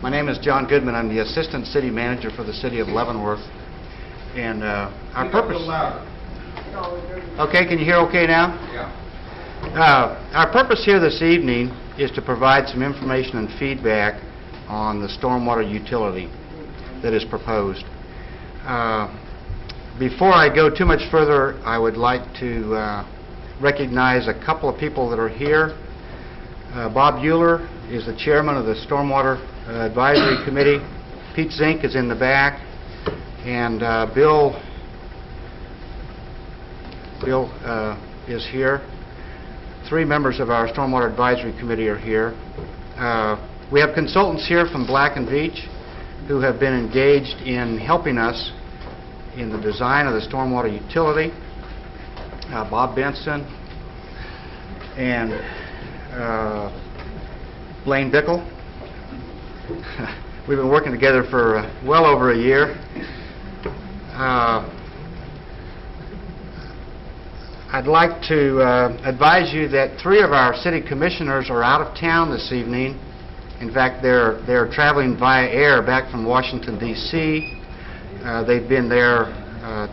My name is John Goodman. I'm the Assistant City Manager for the City of Leavenworth. And our purpose... Okay, can you hear okay now? Yeah. Our purpose here this evening is to provide some information and feedback on the stormwater utility that is proposed. Before I go too much further, I would like to recognize a couple of people that are here. Bob Euler is the chairman of the Stormwater Advisory Committee. Pete Zink is in the back, and Bill is here. Three members of our Stormwater Advisory Committee are here. We have consultants here from Black & Veatch who have been engaged in helping us in the design of the stormwater utility. Bob Benson and Blaine Bickle. We've been working together for well over a year. I'd like to advise you that three of our city commissioners are out of town this evening. In fact, they're traveling via air back from Washington, D.C. They've been there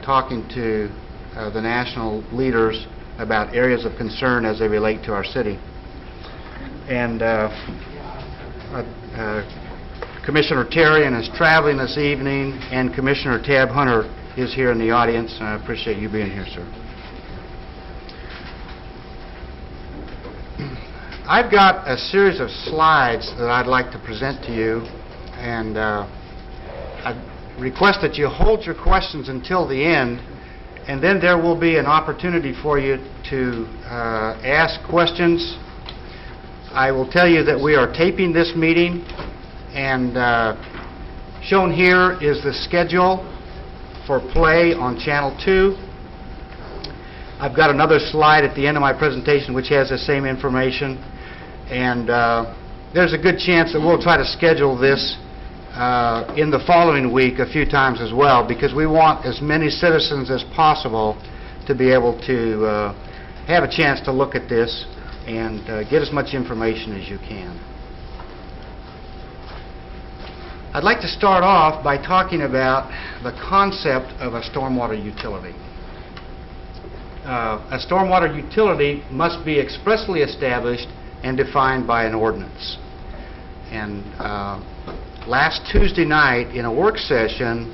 talking to the national leaders about areas of concern as they relate to our city. And Commissioner Terrian is traveling this evening, and Commissioner Tab Hunter is here in the audience. I appreciate you being here, sir. I've got a series of slides that I'd like to present to you, and I request that you hold your questions until the end, and then there will be an opportunity for you to ask questions. I will tell you that we are taping this meeting, and shown here is the schedule for play on Channel 2. I've got another slide at the end of my presentation which has the same information, and there's a good chance that we'll try to schedule this in the following week a few times as well, because we want as many citizens as possible to be able to have a chance to look at this and get as much information as you can. I'd like to start off by talking about the concept of a stormwater utility. A stormwater utility must be expressly established and defined by an ordinance. And last Tuesday night in a work session,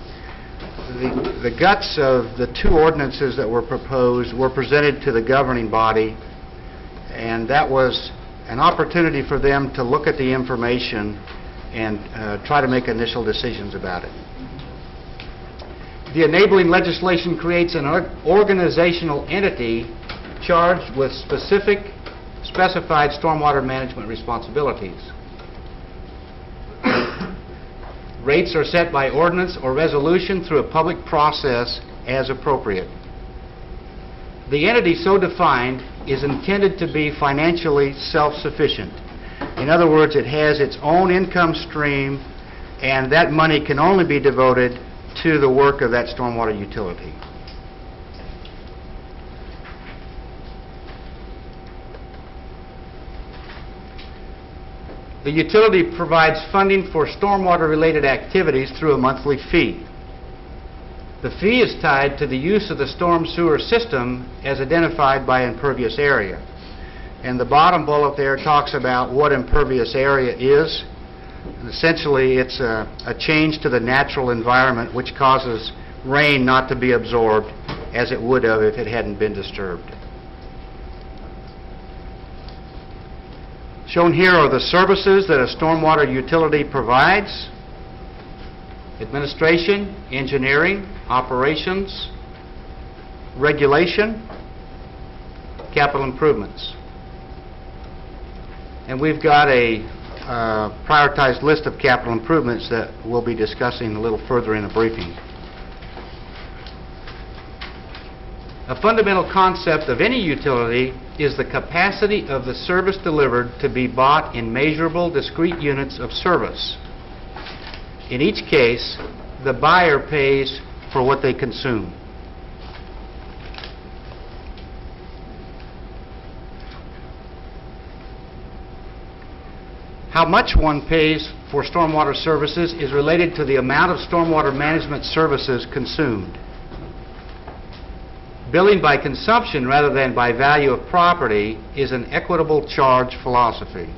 the guts of the two ordinances that were proposed were presented to the governing body, and that was an opportunity for them to look at the information and try to make initial decisions about it. The enabling legislation creates an organizational entity charged with specified stormwater management responsibilities. Rates are set by ordinance or resolution through a public process as appropriate. The entity so defined is intended to be financially self-sufficient. In other words, it has its own income stream, and that money can only be devoted to the work of that stormwater utility. The utility provides funding for stormwater-related activities through a monthly fee. The fee is tied to the use of the storm sewer system as identified by impervious area. And the bottom bullet there talks about what impervious area is. And essentially, it's a change to the natural environment which causes rain not to be absorbed as it would have if it hadn't been disturbed. Shown here are the services that a stormwater utility provides: administration, engineering, operations, regulation, capital improvements. And we've got a prioritized list of capital improvements that we'll be discussing a little further in a briefing. A fundamental concept of any utility is the capacity of the service delivered to be bought in measurable, discrete units of service. In each case, the buyer pays for what they consume. How much one pays for stormwater services is related to the amount of stormwater management services consumed. Billing by consumption rather than by value of property is an equitable charge philosophy.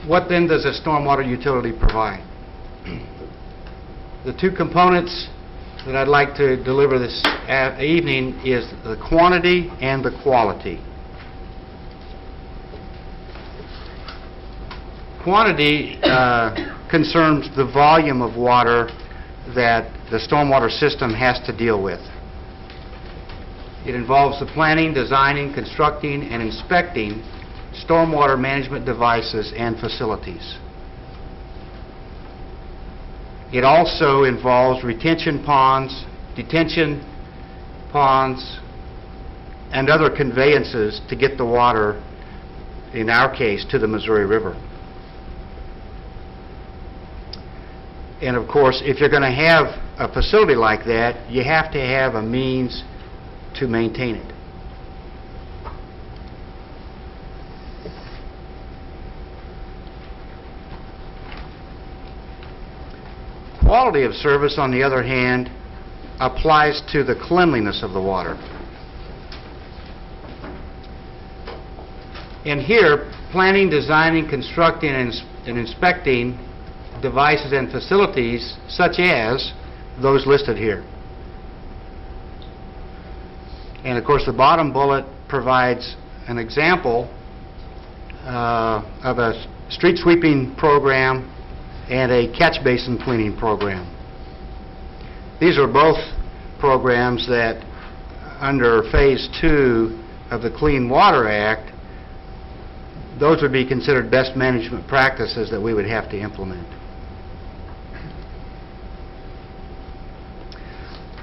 What then does a stormwater utility provide? The two components that I'd like to deliver this evening is the quantity and the quality. Quantity concerns the volume of water that the stormwater system has to deal with. It involves the planning, designing, constructing, and inspecting stormwater management devices and facilities. It also involves retention ponds, detention ponds, and other conveyances to get the water, in our case, to the Missouri River. And of course, if you're going to have a facility like that, you have to have a means to maintain it. Quality of service, on the other hand, applies to the cleanliness of the water. And here, planning, designing, constructing, and inspecting devices and facilities such as those listed here. And of course, the bottom bullet provides an example of a street sweeping program and a catch basin cleaning program. These are both programs that, under Phase 2 of the Clean Water Act, those would be considered best management practices that we would have to implement.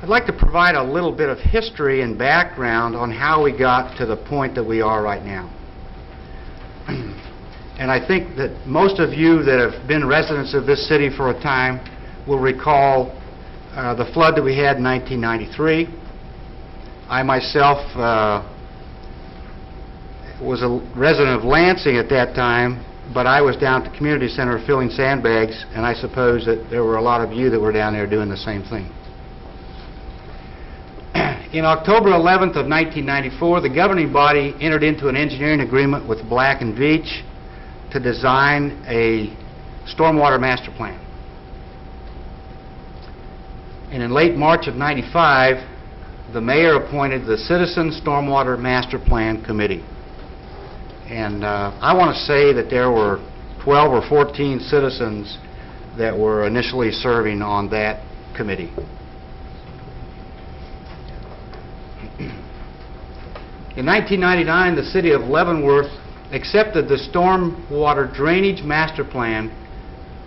I'd like to provide a little bit of history and background on how we got to the point that we are right now. And I think that most of you that have been residents of this city for a time will recall the flood that we had in 1993. I myself was a resident of Lansing at that time, but I was down at the community center filling sandbags, and I suppose that there were a lot of you that were down there doing the same thing. In October 11th of 1994, the governing body entered into an engineering agreement with Black & Veatch to design a stormwater master plan. And in late March of '95, the mayor appointed the Citizen Stormwater Master Plan Committee. And I want to say that there were 12 or 14 citizens that were initially serving on that committee. In 1999, the city of Leavenworth accepted the Stormwater Drainage Master Plan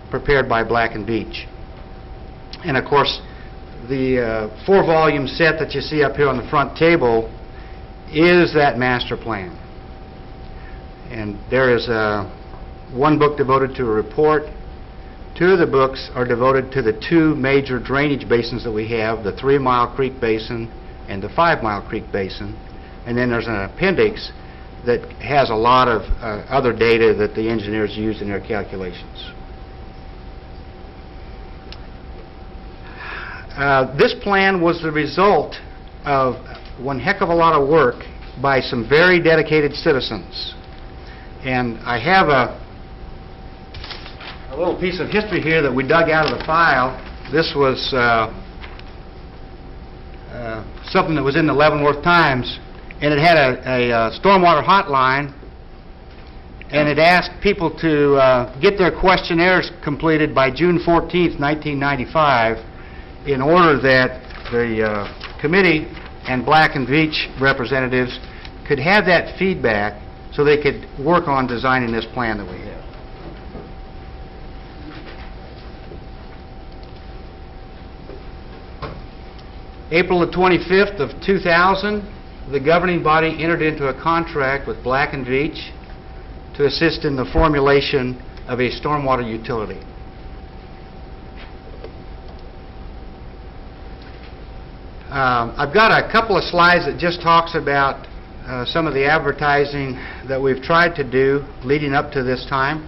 prepared by Black & Veatch. And of course, the 4-volume set that you see up here on the front table is that master plan. And there is one book devoted to a report. 2 of the books are devoted to the 2 major drainage basins that we have, the 3 Mile Creek Basin and the 5 Mile Creek Basin. And then there's an appendix that has a lot of other data that the engineers used in their calculations. This plan was the result of one heck of a lot of work by some very dedicated citizens. And I have a little piece of history here that we dug out of the file. This was something that was in the Leavenworth Times, and it had a stormwater hotline, and it asked people to get their questionnaires completed by June 14th, 1995, in order that the committee and Black & Veatch representatives could have that feedback so they could work on designing this plan that we have. April the 25th of 2000, the governing body entered into a contract with Black & Veatch to assist in the formulation of a stormwater utility. I've got a couple of slides that just talks about some of the advertising that we've tried to do leading up to this time.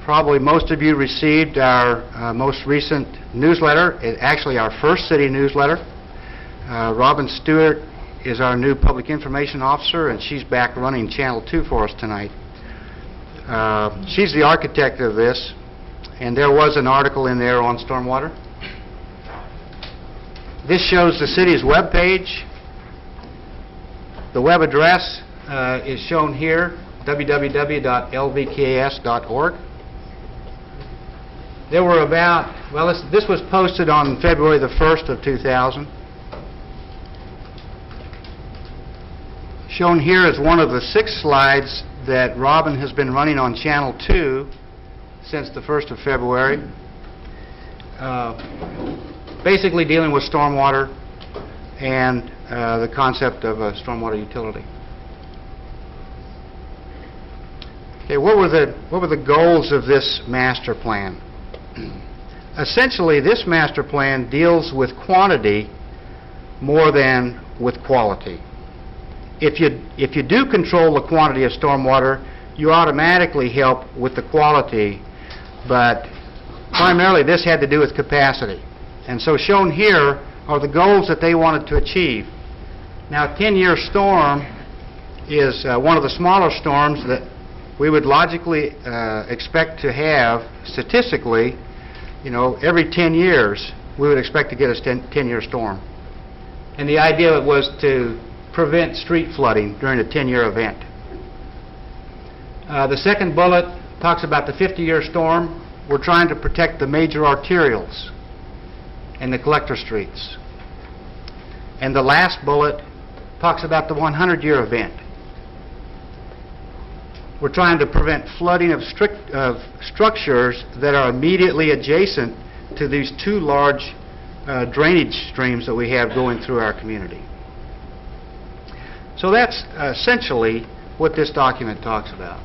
Probably most of you received our most recent newsletter, actually our first city newsletter. Robin Stewart is our new public information officer, and she's back running Channel 2 for us tonight. She's the architect of this, and there was an article in there on stormwater. This shows the city's web page. The web address is shown here, www.lvkas.org. There were about, well, this was posted on February the 1st of 2000. Shown here is one of the 6 slides that Robin has been running on Channel 2 since the 1st of February. Basically dealing with stormwater and the concept of a stormwater utility. Okay, what were the goals of this master plan? Essentially, this master plan deals with quantity more than with quality. If you do control the quantity of stormwater, you automatically help with the quality, but primarily this had to do with capacity. And so shown here are the goals that they wanted to achieve. Now, a 10-year storm is one of the smaller storms that we would logically expect to have statistically, every 10 years we would expect to get a 10-year storm. And the idea was to prevent street flooding during a 10-year event. The second bullet talks about the 50-year storm. We're trying to protect the major arterials and the collector streets. And the last bullet talks about the 100-year event. We're trying to prevent flooding of structures that are immediately adjacent to these 2 large drainage streams that we have going through our community. So that's essentially what this document talks about.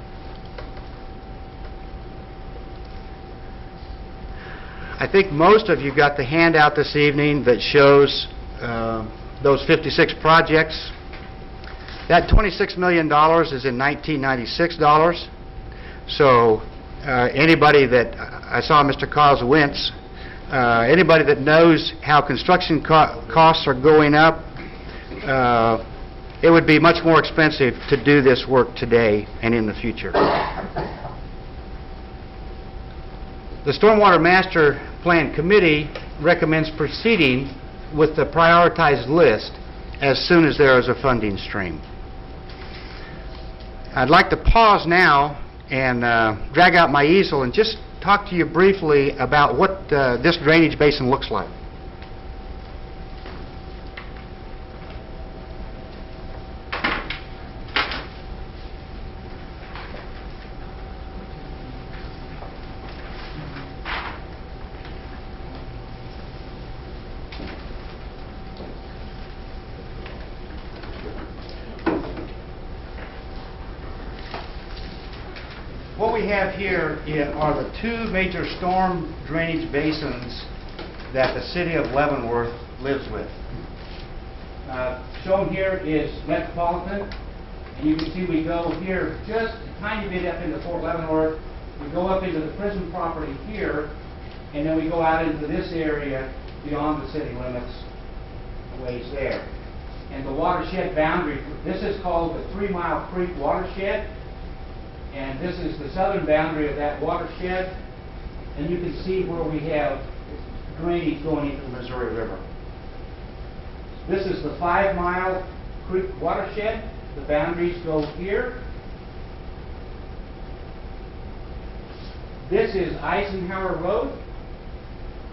I think most of you got the handout this evening that shows those 56 projects. That $26 million is in 1996 dollars. So anybody that, I saw Mr. Cos wince, anybody that knows how construction costs are going up, it would be much more expensive to do this work today and in the future. The Stormwater Master Plan Committee recommends proceeding with the prioritized list as soon as there is a funding stream. I'd like to pause now and drag out my easel and just talk to you briefly about what this drainage basin looks like. What we have here are the 2 major storm drainage basins that the city of Leavenworth lives with. Shown here is Metropolitan, and you can see we go here just a tiny bit up into Fort Leavenworth. We go up into the prison property here, and then we go out into this area beyond the city limits, a ways there. And the watershed boundary, this is called the 3 Mile Creek watershed. And this is the southern boundary of that watershed, and you can see where we have drainage going into the Missouri River. This is the 5 Mile Creek watershed. The boundaries go here. This is Eisenhower Road.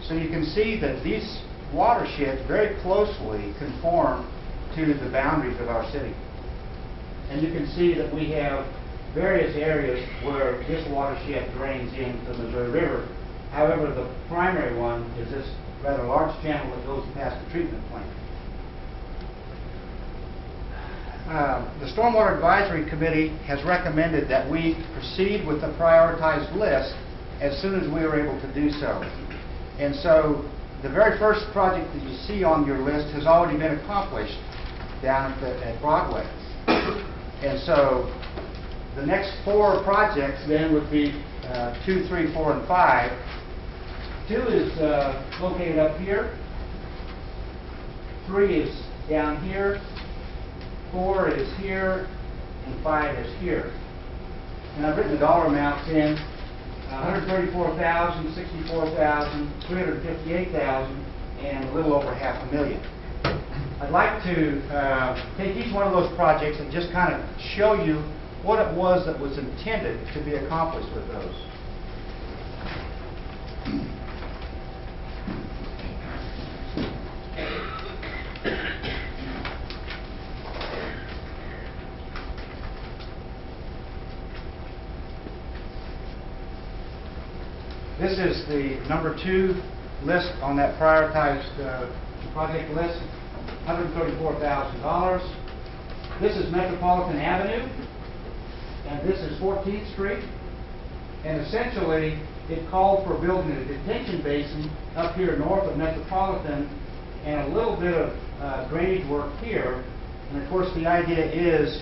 So you can see that these watersheds very closely conform to the boundaries of our city. And you can see that we have various areas where this watershed drains into the Missouri River. However, the primary one is this rather large channel that goes past the treatment plant. The Stormwater Advisory Committee has recommended that we proceed with the prioritized list as soon as we are able to do so. And so the very first project that you see on your list has already been accomplished down at Broadway. And so the next 4 projects then would be 2, 3, 4, and 5. 2 is located up here. 3 is down here. 4 is here. And 5 is here. And I've written the dollar amounts in. $134,000, $64,000, $358,000, and a little over $500,000. I'd like to take each one of those projects and just kind of show you what it was that was intended to be accomplished with those. This is the number 2 list on that prioritized project list, $134,000. This is Metropolitan Avenue, and this is 14th Street. And essentially, it called for building a detention basin up here north of Metropolitan and a little bit of drainage work here. And of course, the idea is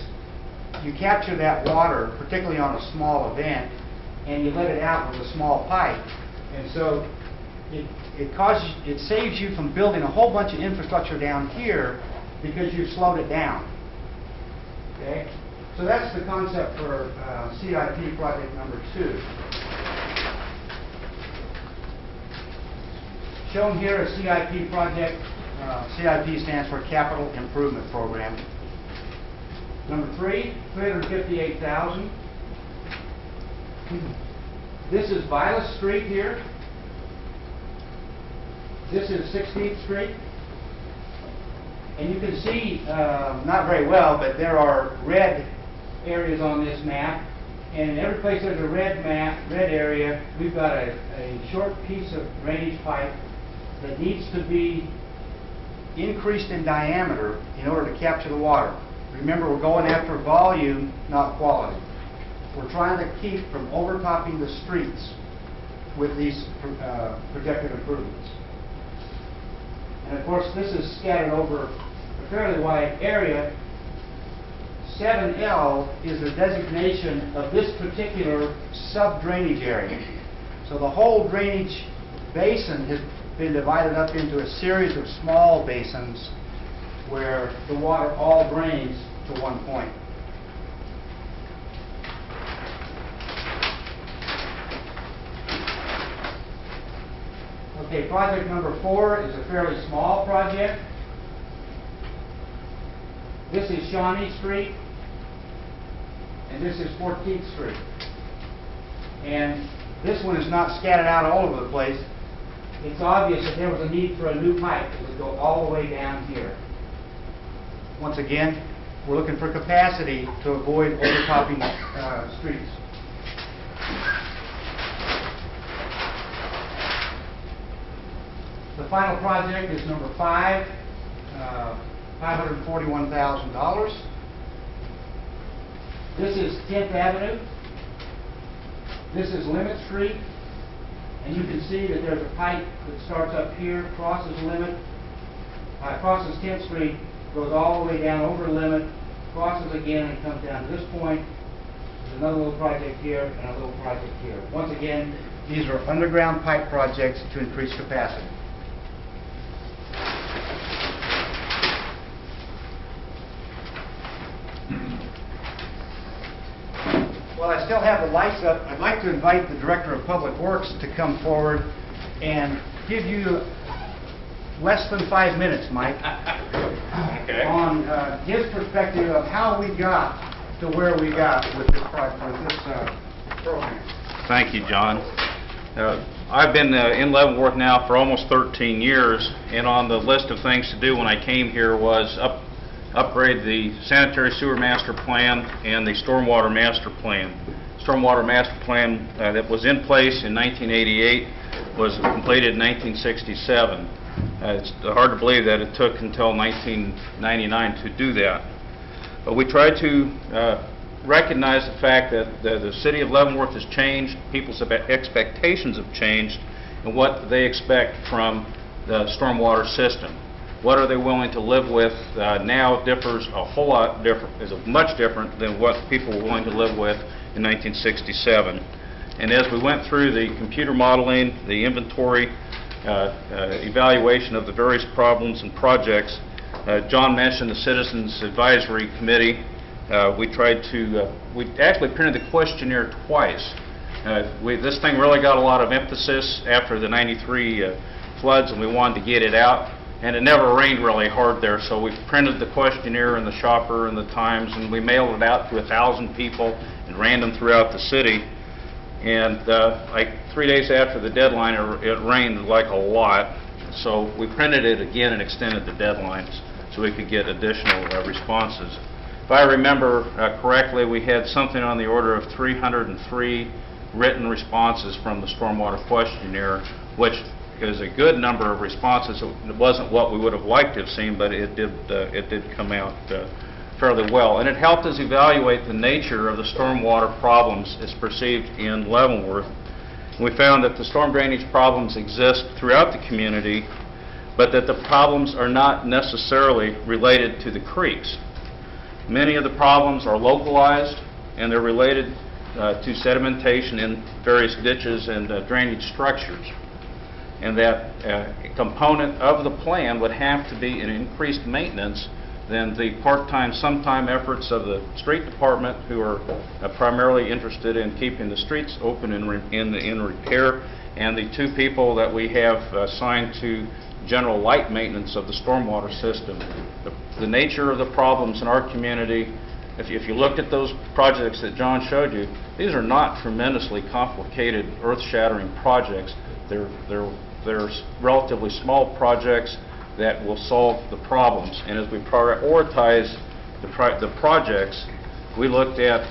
you capture that water, particularly on a small event, and you let it out with a small pipe. And so it saves you from building a whole bunch of infrastructure down here because you've slowed it down. Okay? So that's the concept for CIP project number 2. Shown here is CIP project. CIP stands for Capital Improvement Program. Number 3, $358,000. This is Vilas Street here. This is 16th Street. And you can see, not very well, but there are red areas on this map. And in every place there's a red area, we've got a short piece of drainage pipe that needs to be increased in diameter in order to capture the water. Remember, we're going after volume, not quality. We're trying to keep from overtopping the streets with these projected improvements. And of course, this is scattered over a fairly wide area. 7L is the designation of this particular sub-drainage area. So the whole drainage basin has been divided up into a series of small basins where the water all drains to one point. Okay, project number 4 is a fairly small project. This is Shawnee Street, and this is 14th Street. And this one is not scattered out all over the place. It's obvious that there was a need for a new pipe that would go all the way down here. Once again, we're looking for capacity to avoid overtopping streets. The final project is number 5, $541,000. This is 10th Avenue. This is Limit Street. And you can see that there's a pipe that starts up here, crosses Limit, crosses 10th Street, goes all the way down over Limit, crosses again, and comes down to this point. There's another little project here and a little project here. Once again, these are underground pipe projects to increase capacity. While I still have the lights up, I'd like to invite the Director of Public Works to come forward and give you less than 5 minutes, Mike, Okay. on his perspective of how we got to where we got with this program. Thank you, John. I've been in Leavenworth now for almost 13 years, and on the list of things to do when I came here was upgrade the sanitary sewer master plan and the stormwater master plan. Stormwater master plan that was in place in 1988 was completed in 1967. It's hard to believe that it took until 1999 to do that. But we tried to recognize the fact that the city of Leavenworth has changed, people's expectations have changed, and what they expect from the stormwater system. What are they willing to live with now differs a whole lot different, is much different than what people were willing to live with in 1967. And as we went through the computer modeling, the inventory, evaluation of the various problems and projects, John mentioned the Citizens Advisory Committee. We actually printed the questionnaire twice. This thing really got a lot of emphasis after the '93 floods, and we wanted to get it out. And it never rained really hard there, so we printed the questionnaire in the Shopper and the Times, and we mailed it out to 1,000 people and ran them throughout the city. And like 3 days after the deadline, it rained like a lot, so we printed it again and extended the deadlines so we could get additional responses. If I remember correctly, we had something on the order of 303 written responses from the stormwater questionnaire, which is a good number of responses. It wasn't what we would have liked to have seen, but it did come out fairly well. And it helped us evaluate the nature of the stormwater problems as perceived in Leavenworth. We found that the storm drainage problems exist throughout the community, but that the problems are not necessarily related to the creeks. Many of the problems are localized, and they're related to sedimentation in various ditches and drainage structures. And that a component of the plan would have to be an increased maintenance than the part-time, sometime efforts of the street department, who are primarily interested in keeping the streets open and in repair, and the two people that we have assigned to general light maintenance of the stormwater system. The nature of the problems in our community, if you looked at those projects that John showed you, these are not tremendously complicated, earth-shattering projects. They're relatively small projects that will solve the problems. And as we prioritize the projects, we looked at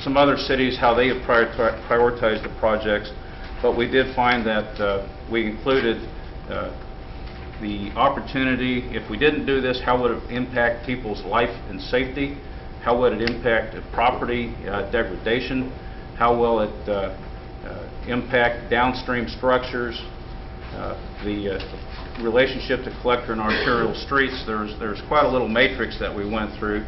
some other cities, how they have prioritized the projects, but we did find that we included the opportunity. If we didn't do this, how would it impact people's life and safety? How would it impact property degradation? How will it impact downstream structures? The relationship to collector and arterial streets. There's quite a little matrix that we went through,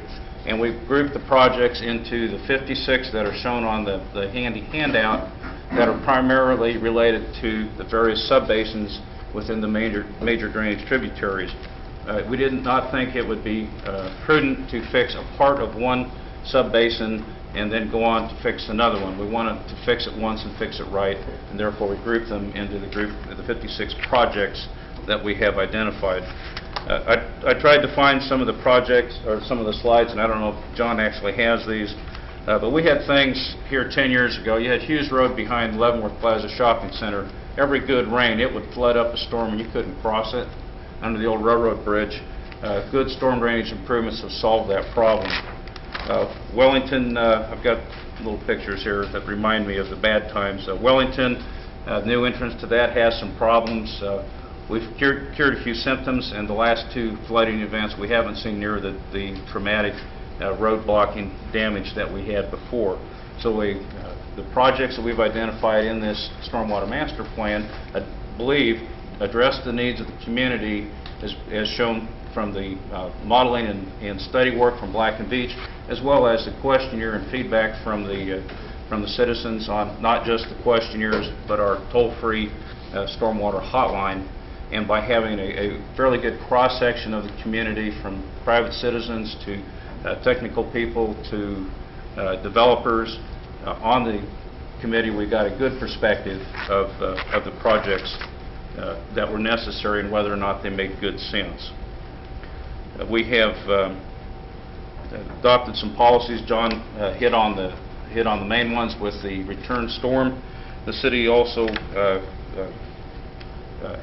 and we grouped the projects into the 56 that are shown on the handy handout that are primarily related to the various subbasins within the major drainage tributaries. We did not think it would be prudent to fix a part of one subbasin and then go on to fix another one. We wanted to fix it once and fix it right, and therefore we grouped them into the 56 projects that we have identified. I tried to find some of the projects, or some of the slides, and I don't know if John actually has these, but we had things here 10 years ago. You had Hughes Road behind Leavenworth Plaza Shopping Center. Every good rain, it would flood up a storm and you couldn't cross it under the old railroad bridge. Good storm drainage improvements have solved that problem. Wellington, I've got little pictures here that remind me of the bad times. Wellington, new entrance to that, has some problems. We've cured a few symptoms, and the last two flooding events we haven't seen near the traumatic road blocking damage that we had before. So the projects that we've identified in this Stormwater Master Plan, I believe, address the needs of the community as shown from the modeling and study work from Black and Beach, as well as the questionnaire and feedback from the citizens on not just the questionnaires, but our toll-free stormwater hotline. And by having a fairly good cross-section of the community, from private citizens to technical people to developers on the committee, we got a good perspective of the projects that were necessary and whether or not they made good sense. We have adopted some policies. John hit on the main ones with the return storm. The city also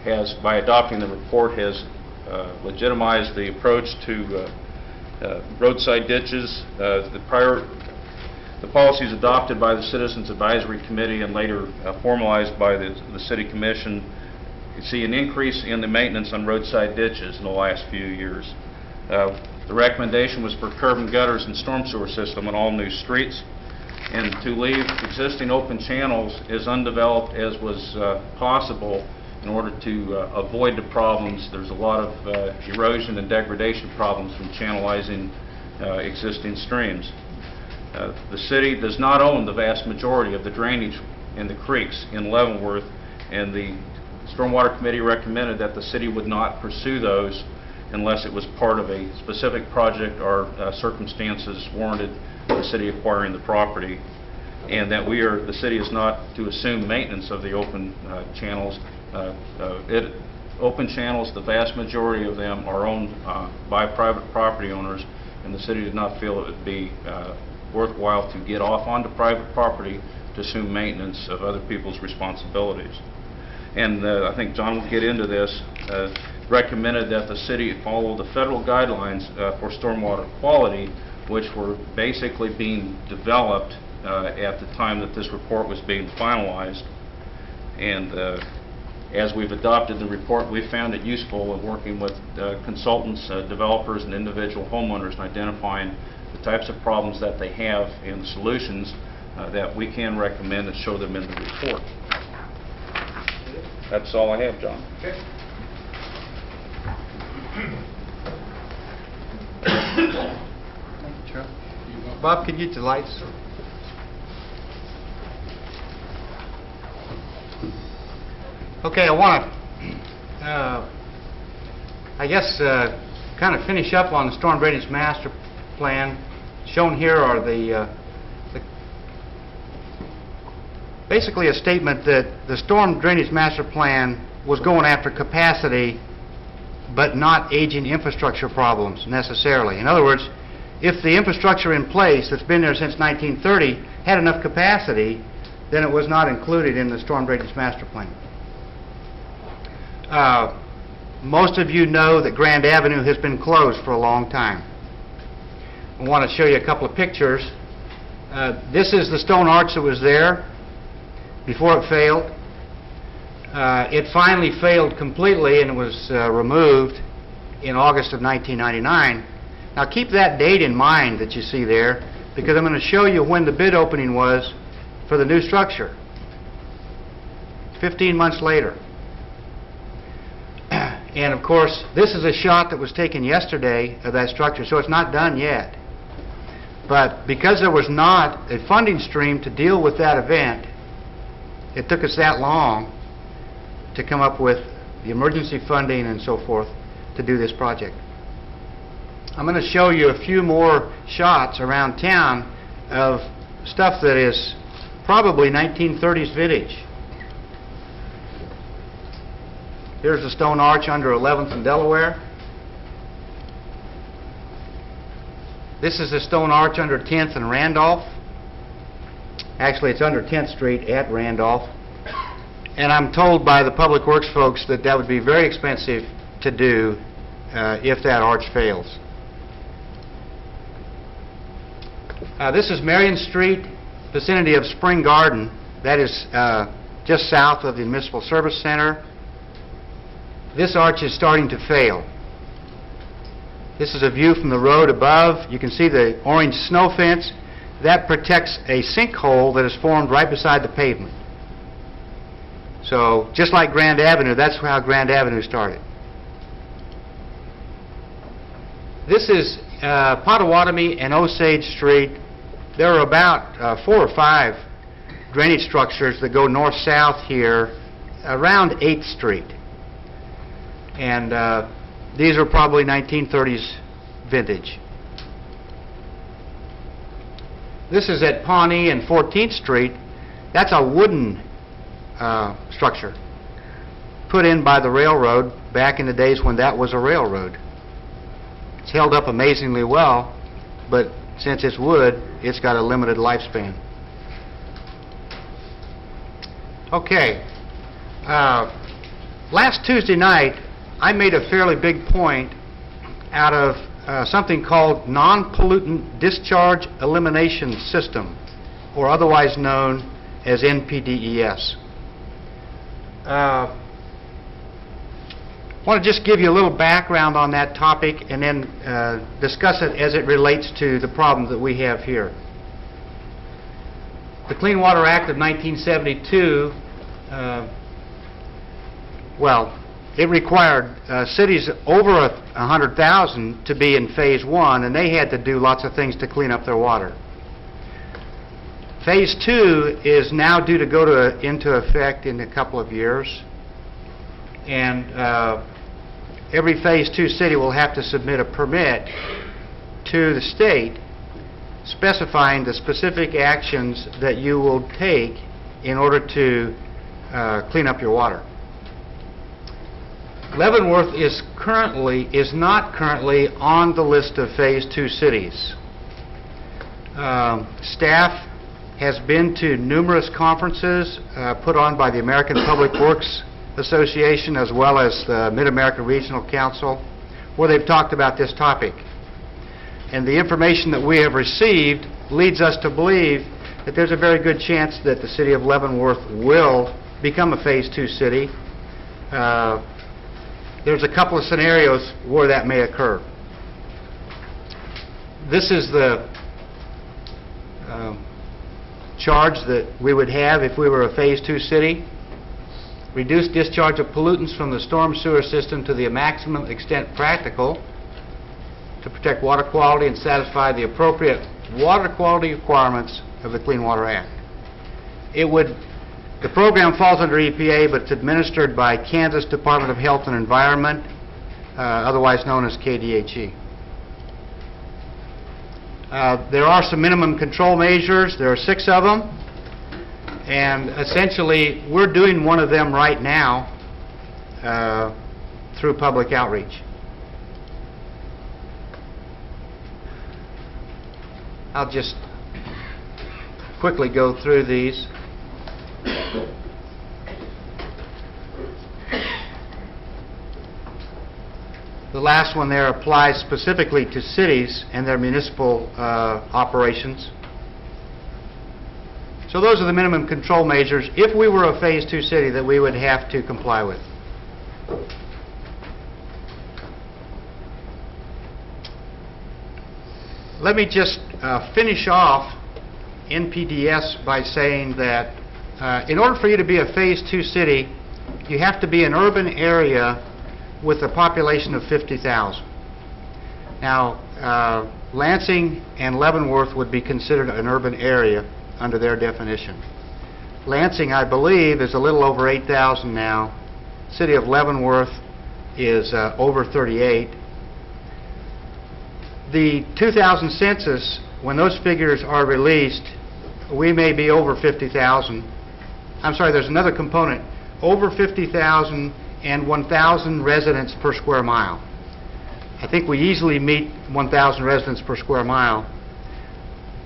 has, by adopting the report, has legitimized the approach to roadside ditches. The policies adopted by the Citizens Advisory Committee and later formalized by the City Commission, you see an increase in the maintenance on roadside ditches in the last few years. The recommendation was for curb and gutters and storm sewer system on all new streets. and to leave existing open channels as undeveloped as was possible in order to avoid the problems. There's a lot of erosion and degradation problems from channelizing existing streams. The city does not own the vast majority of the drainage in the creeks in Leavenworth, and the Stormwater Committee recommended that the city would not pursue those unless it was part of a specific project or circumstances warranted the city acquiring the property, and that the city is not to assume maintenance of the open channels. Open channels, the vast majority of them are owned by private property owners, and the city did not feel it would be worthwhile to get off onto private property to assume maintenance of other people's responsibilities. And I think John will get into this, recommended that the city follow the federal guidelines for stormwater quality, which were basically being developed at the time that this report was being finalized. And as we've adopted the report, we found it useful in working with consultants, developers, and individual homeowners in identifying the types of problems that they have and solutions that we can recommend and show them in the report. That's all I have, John. Okay. Bob, could you get the lights? Okay, I want to, kind of finish up on the Storm Drainage Master Plan. Shown here are basically a statement that the Storm Drainage Master Plan was going after capacity, but not aging infrastructure problems necessarily. In other words, if the infrastructure in place that's been there since 1930 had enough capacity, then it was not included in the Storm Drainage Master Plan. Most of you know that Grand Avenue has been closed for a long time. I want to show you a couple of pictures. This is the stone arch that was there before it failed. It finally failed completely and it was removed in August of 1999. Now keep that date in mind that you see there, because I'm going to show you when the bid opening was for the new structure. 15 months later. And of course, this is a shot that was taken yesterday of that structure, so it's not done yet. But because there was not a funding stream to deal with that event, it took us that long to come up with the emergency funding and so forth to do this project. I'm going to show you a few more shots around town of stuff that is probably 1930s vintage. Here's the stone arch under 11th and Delaware. This is the stone arch under 10th and Randolph. Actually, it's under 10th Street at Randolph. And I'm told by the Public Works folks that that would be very expensive to do if that arch fails. This is Marion Street, vicinity of Spring Garden. That is just south of the Municipal Service Center. This arch is starting to fail. This is a view from the road above. You can see the orange snow fence. That protects a sinkhole that is formed right beside the pavement. So, just like Grand Avenue, that's how Grand Avenue started. This is Potawatomi and Osage Street. There are about 4 or 5 drainage structures that go north-south here around 8th Street. And these are probably 1930s vintage. This is at Pawnee and 14th Street. That's a wooden structure put in by the railroad back in the days when that was a railroad. It's held up amazingly well, but since it's wood, it's got a limited lifespan. Okay. Last Tuesday night, I made a fairly big point out of something called Non-Pollutant Discharge Elimination System, or otherwise known as NPDES. I want to just give you a little background on that topic and then discuss it as it relates to the problem that we have here. The Clean Water Act of 1972, it required cities over 100,000 to be in Phase 1, and they had to do lots of things to clean up their water. Phase 2 is now due to go into effect in a couple of years, and every Phase 2 city will have to submit a permit to the state specifying the specific actions that you will take in order to clean up your water. Leavenworth is not currently on the list of Phase 2 cities. Staff has been to numerous conferences put on by the American Public Works Association as well as the Mid-America Regional Council, where they've talked about this topic. And the information that we have received leads us to believe that there's a very good chance that the city of Leavenworth will become a Phase 2 city. There's a couple of scenarios where that may occur. This is the charge that we would have if we were a Phase 2 city. Reduce discharge of pollutants from the storm sewer system to the maximum extent practical to protect water quality and satisfy the appropriate water quality requirements of the Clean Water Act. The program falls under EPA, but it's administered by Kansas Department of Health and Environment, otherwise known as KDHE. There are some minimum control measures. There are 6 of them, and essentially we're doing one of them right now through public outreach. I'll just quickly go through these. The last one there applies specifically to cities and their municipal operations. So those are the minimum control measures if we were a Phase 2 city that we would have to comply with. Let me just finish off NPDES by saying that in order for you to be a Phase 2 city, you have to be an urban area with a population of 50,000. Now, Lansing and Leavenworth would be considered an urban area under their definition. Lansing, I believe, is a little over 8,000 now. City of Leavenworth is over 38. The 2000 census, when those figures are released, we may be over 50,000. I'm sorry, there's another component. Over 50,000 and 1,000 residents per square mile. I think we easily meet 1,000 residents per square mile.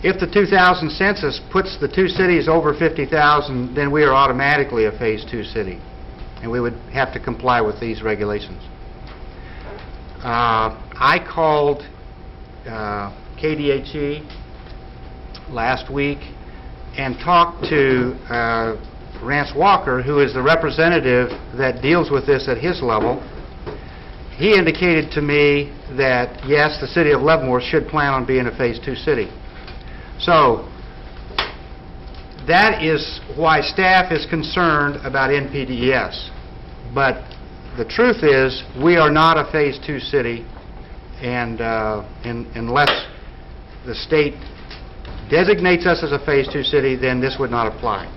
If the 2000 census puts the 2 cities over 50,000, then we are automatically a Phase 2 city, and we would have to comply with these regulations. I called KDHE last week and talked to Rance Walker, who is the representative that deals with this at his level. He indicated to me that, yes, the city of Leavenworth should plan on being a Phase 2 city. So that is why staff is concerned about NPDES. But the truth is, we are not a Phase 2 city, and unless the state designates us as a Phase 2 city, then this would not apply.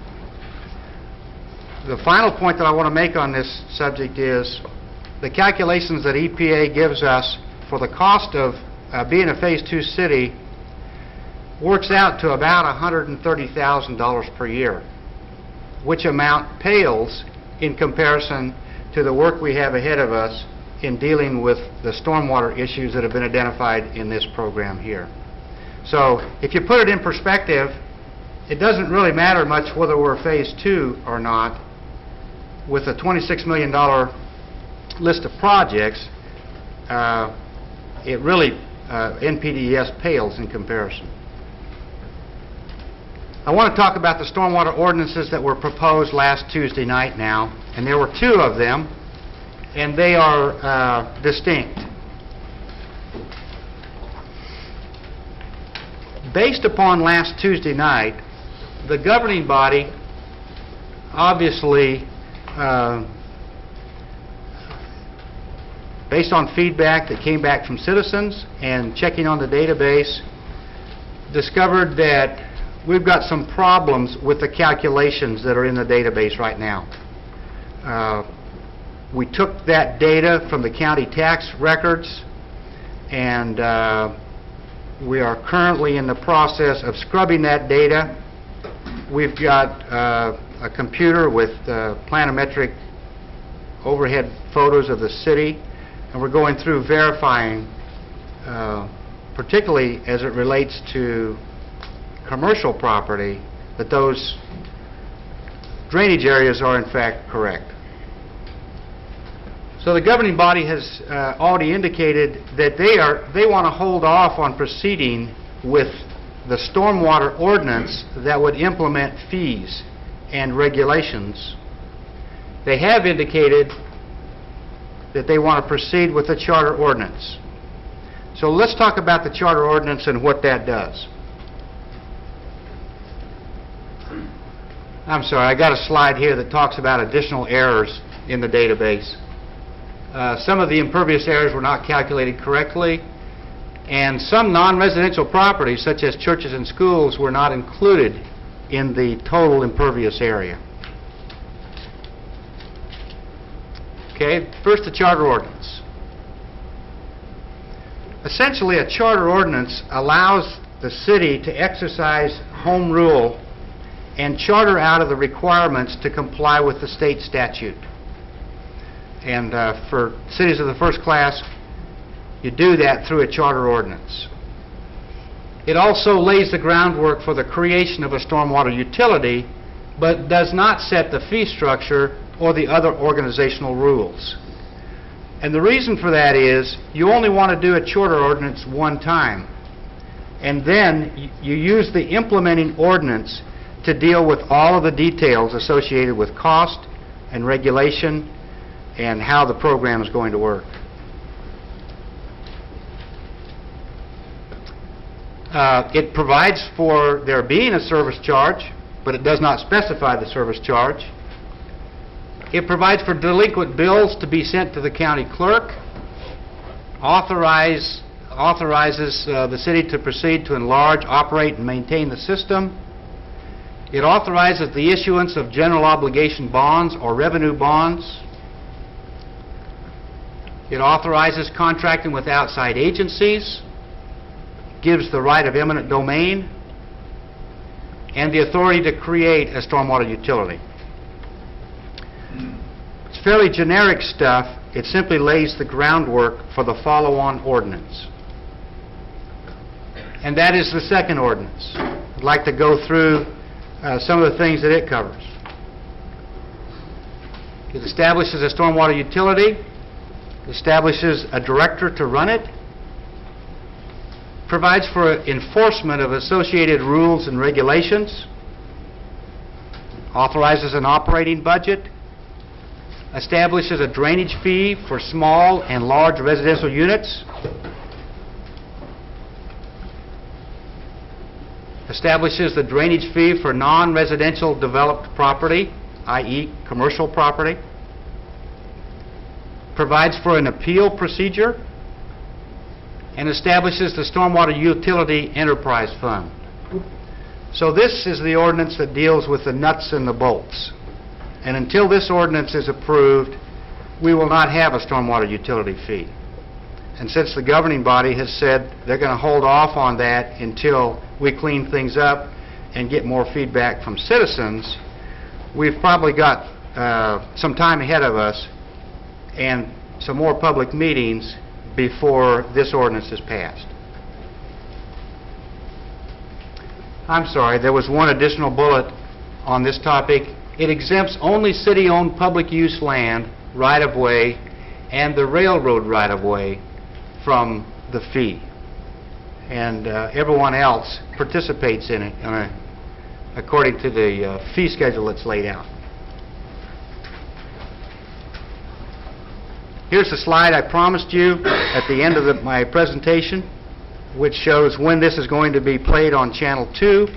The final point that I want to make on this subject is the calculations that EPA gives us for the cost of being a Phase 2 city works out to about $130,000 per year, which amount pales in comparison to the work we have ahead of us in dealing with the stormwater issues that have been identified in this program here. So if you put it in perspective, it doesn't really matter much whether we're Phase 2 or not. With a $26 million list of projects, it really, NPDES pales in comparison. I want to talk about the stormwater ordinances that were proposed last Tuesday night now, and there were 2 of them, and they are distinct. Based upon last Tuesday night, the governing body, obviously, based on feedback that came back from citizens and checking on the database, discovered that we've got some problems with the calculations that are in the database right now. We took that data from the county tax records, and we are currently in the process of scrubbing that data. We've got a computer with planimetric overhead photos of the city, and we're going through verifying, particularly as it relates to commercial property, that those drainage areas are in fact correct. So the governing body has already indicated that they want to hold off on proceeding with the stormwater ordinance that would implement fees and regulations. They have indicated that they want to proceed with the charter ordinance. So let's talk about the charter ordinance and what that does. I'm sorry, I got a slide here that talks about additional errors in the database. Some of the impervious areas were not calculated correctly, and some non-residential properties, such as churches and schools, were not included in the total impervious area. Okay, first the charter ordinance. Essentially, a charter ordinance allows the city to exercise home rule and charter out of the requirements to comply with the state statute. And for cities of the first class, you do that through a charter ordinance. It also lays the groundwork for the creation of a stormwater utility, but does not set the fee structure or the other organizational rules. And the reason for that is you only want to do a charter ordinance one time, and then you use the implementing ordinance to deal with all of the details associated with cost and regulation and how the program is going to work. It provides for there being a service charge, but it does not specify the service charge. It provides for delinquent bills to be sent to the county clerk, authorizes the city to proceed to enlarge, operate, and maintain the system. It authorizes the issuance of general obligation bonds or revenue bonds. It authorizes contracting with outside agencies, gives the right of eminent domain, and the authority to create a stormwater utility. It's fairly generic stuff. It simply lays the groundwork for the follow-on ordinance. And that is the second ordinance. I'd like to go through some of the things that it covers. It establishes a stormwater utility, establishes a director to run it, provides for enforcement of associated rules and regulations, authorizes an operating budget, establishes a drainage fee for small and large residential units, establishes the drainage fee for non-residential developed property, i.e. commercial property, provides for an appeal procedure, and establishes the Stormwater Utility Enterprise Fund. So this is the ordinance that deals with the nuts and the bolts. And until this ordinance is approved, we will not have a stormwater utility fee. And since the governing body has said they're going to hold off on that until we clean things up and get more feedback from citizens, we've probably got some time ahead of us and some more public meetings before this ordinance is passed. I'm sorry, there was one additional bullet on this topic. It exempts only city-owned public use land, right-of-way, and the railroad right-of-way from the fee. And everyone else participates in it according to the fee schedule that's laid out. Here's the slide I promised you at the end of my presentation, which shows when this is going to be played on Channel 2.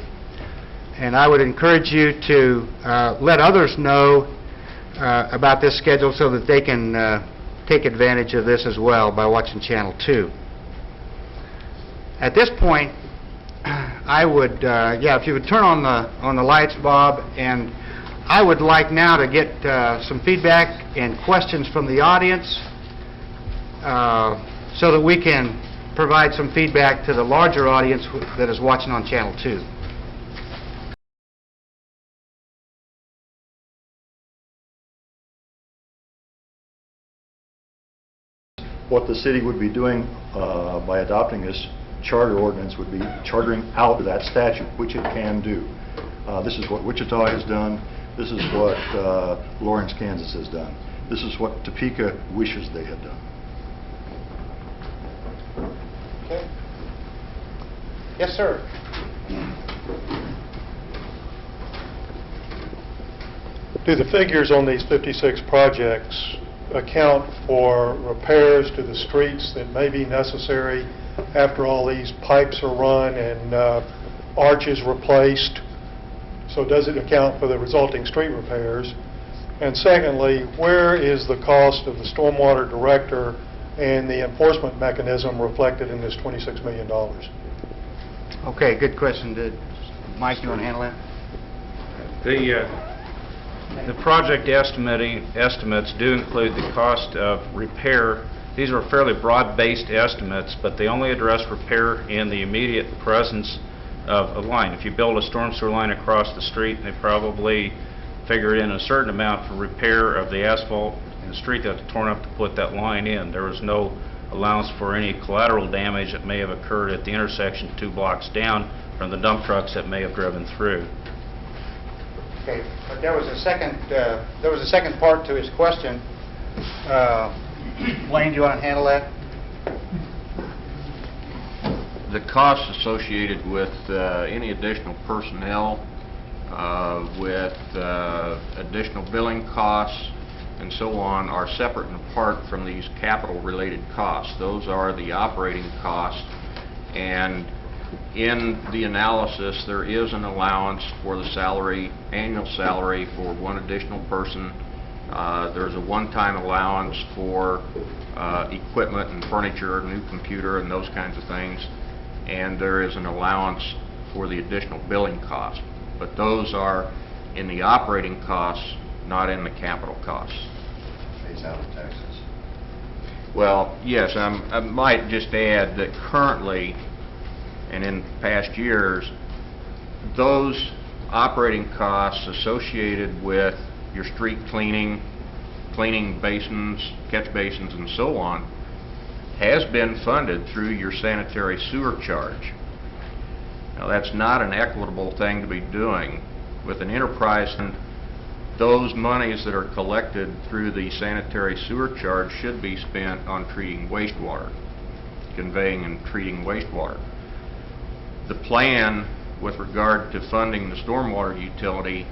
And I would encourage you to let others know about this schedule so that they can take advantage of this as well by watching Channel 2. At this point, I would, if you would turn on the lights, Bob, and I would like now to get some feedback and questions from the audience so that we can provide some feedback to the larger audience that is watching on Channel 2. What the city would be doing by adopting this charter ordinance would be chartering out that statute, which it can do. This is what Wichita has done. This is what Lawrence, Kansas has done. This is what Topeka wishes they had done. Okay. Yes, sir. Do the figures on these 56 projects account for repairs to the streets that may be necessary after all these pipes are run and arches replaced? So does it account for the resulting street repairs? And secondly, where is the cost of the stormwater director and the enforcement mechanism reflected in this $26 million? Okay, good question. Mike, you want to handle that? The project estimates do include the cost of repair. These are fairly broad-based estimates, but they only address repair in the immediate presence of a line. If you build a storm sewer line across the street, they probably figure in a certain amount for repair of the asphalt in the street that's torn up to put that line in. There is no allowance for any collateral damage that may have occurred at the intersection 2 blocks down from the dump trucks that may have driven through. Okay, but there was a second part to his question. Wayne, do you want to handle that? The costs associated with any additional personnel, with additional billing costs, and so on, are separate and apart from these capital-related costs. Those are the operating costs, and in the analysis, there is an allowance for the salary, annual salary for one additional person. There's a one-time allowance for equipment and furniture, new computer, and those kinds of things. And there is an allowance for the additional billing costs. But those are in the operating costs, not in the capital costs. Pays out of taxes. Well, yes, I might just add that currently, and in past years, those operating costs associated with your street cleaning basins, catch basins, and so on, has been funded through your sanitary sewer charge. Now, that's not an equitable thing to be doing. With an enterprise, those monies that are collected through the sanitary sewer charge should be spent on treating wastewater, conveying and treating wastewater. The plan with regard to funding the stormwater utility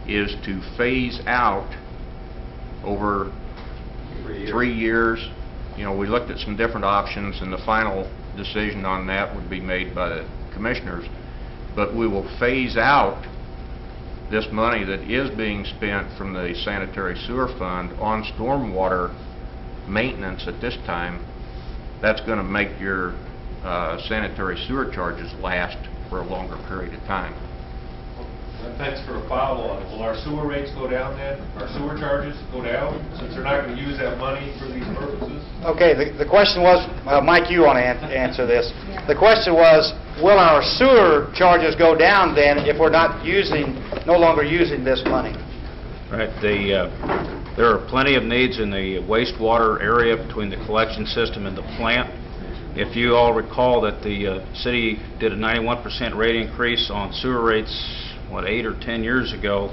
is to phase out over 3 years. You know, we looked at some different options, and the final decision on that would be made by the commissioners. But we will phase out this money that is being spent from the sanitary sewer fund on stormwater maintenance at this time. That's going to make your sanitary sewer charges last for a longer period of time. Thanks for a follow-on. Will our sewer rates go down then? Our sewer charges go down since they're not going to use that money for these purposes? Okay, the question was, Mike, you want to answer this. The question was, will our sewer charges go down then if we're no longer using this money? Right. There are plenty of needs in the wastewater area between the collection system and the plant. If you all recall that the city did a 91% rate increase on sewer rates 8 or 10 years ago,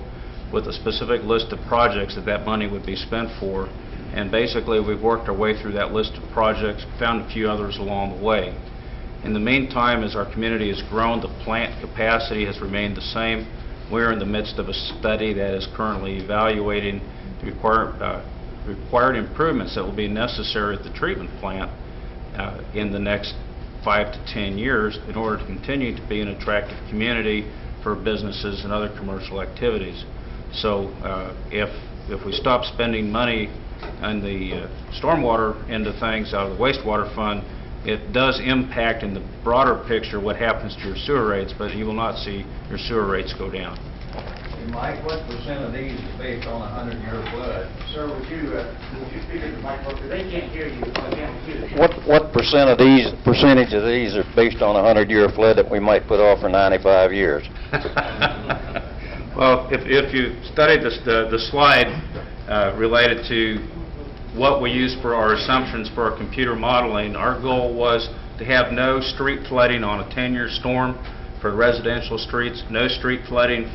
with a specific list of projects that money would be spent for, and basically we've worked our way through that list of projects, found a few others along the way. In the meantime, as our community has grown, the plant capacity has remained the same. We're in the midst of a study that is currently evaluating the required improvements that will be necessary at the treatment plant in the next 5 to 10 years in order to continue to be an attractive community for businesses and other commercial activities. So if we stop spending money on the stormwater end of things out of the wastewater fund, it does impact in the broader picture what happens to your sewer rates, but you will not see your sewer rates go down. Mike, what percent of these are based on a 100-year flood? Sir, would you speak at the microphone? They can't hear you. I can't hear you. What percentage of these are based on a 100-year flood that we might put off for 95 years? Well, if you studied the slide related to what we use for our assumptions for our computer modeling, our goal was to have no street flooding on a 10-year storm for residential streets, no street flooding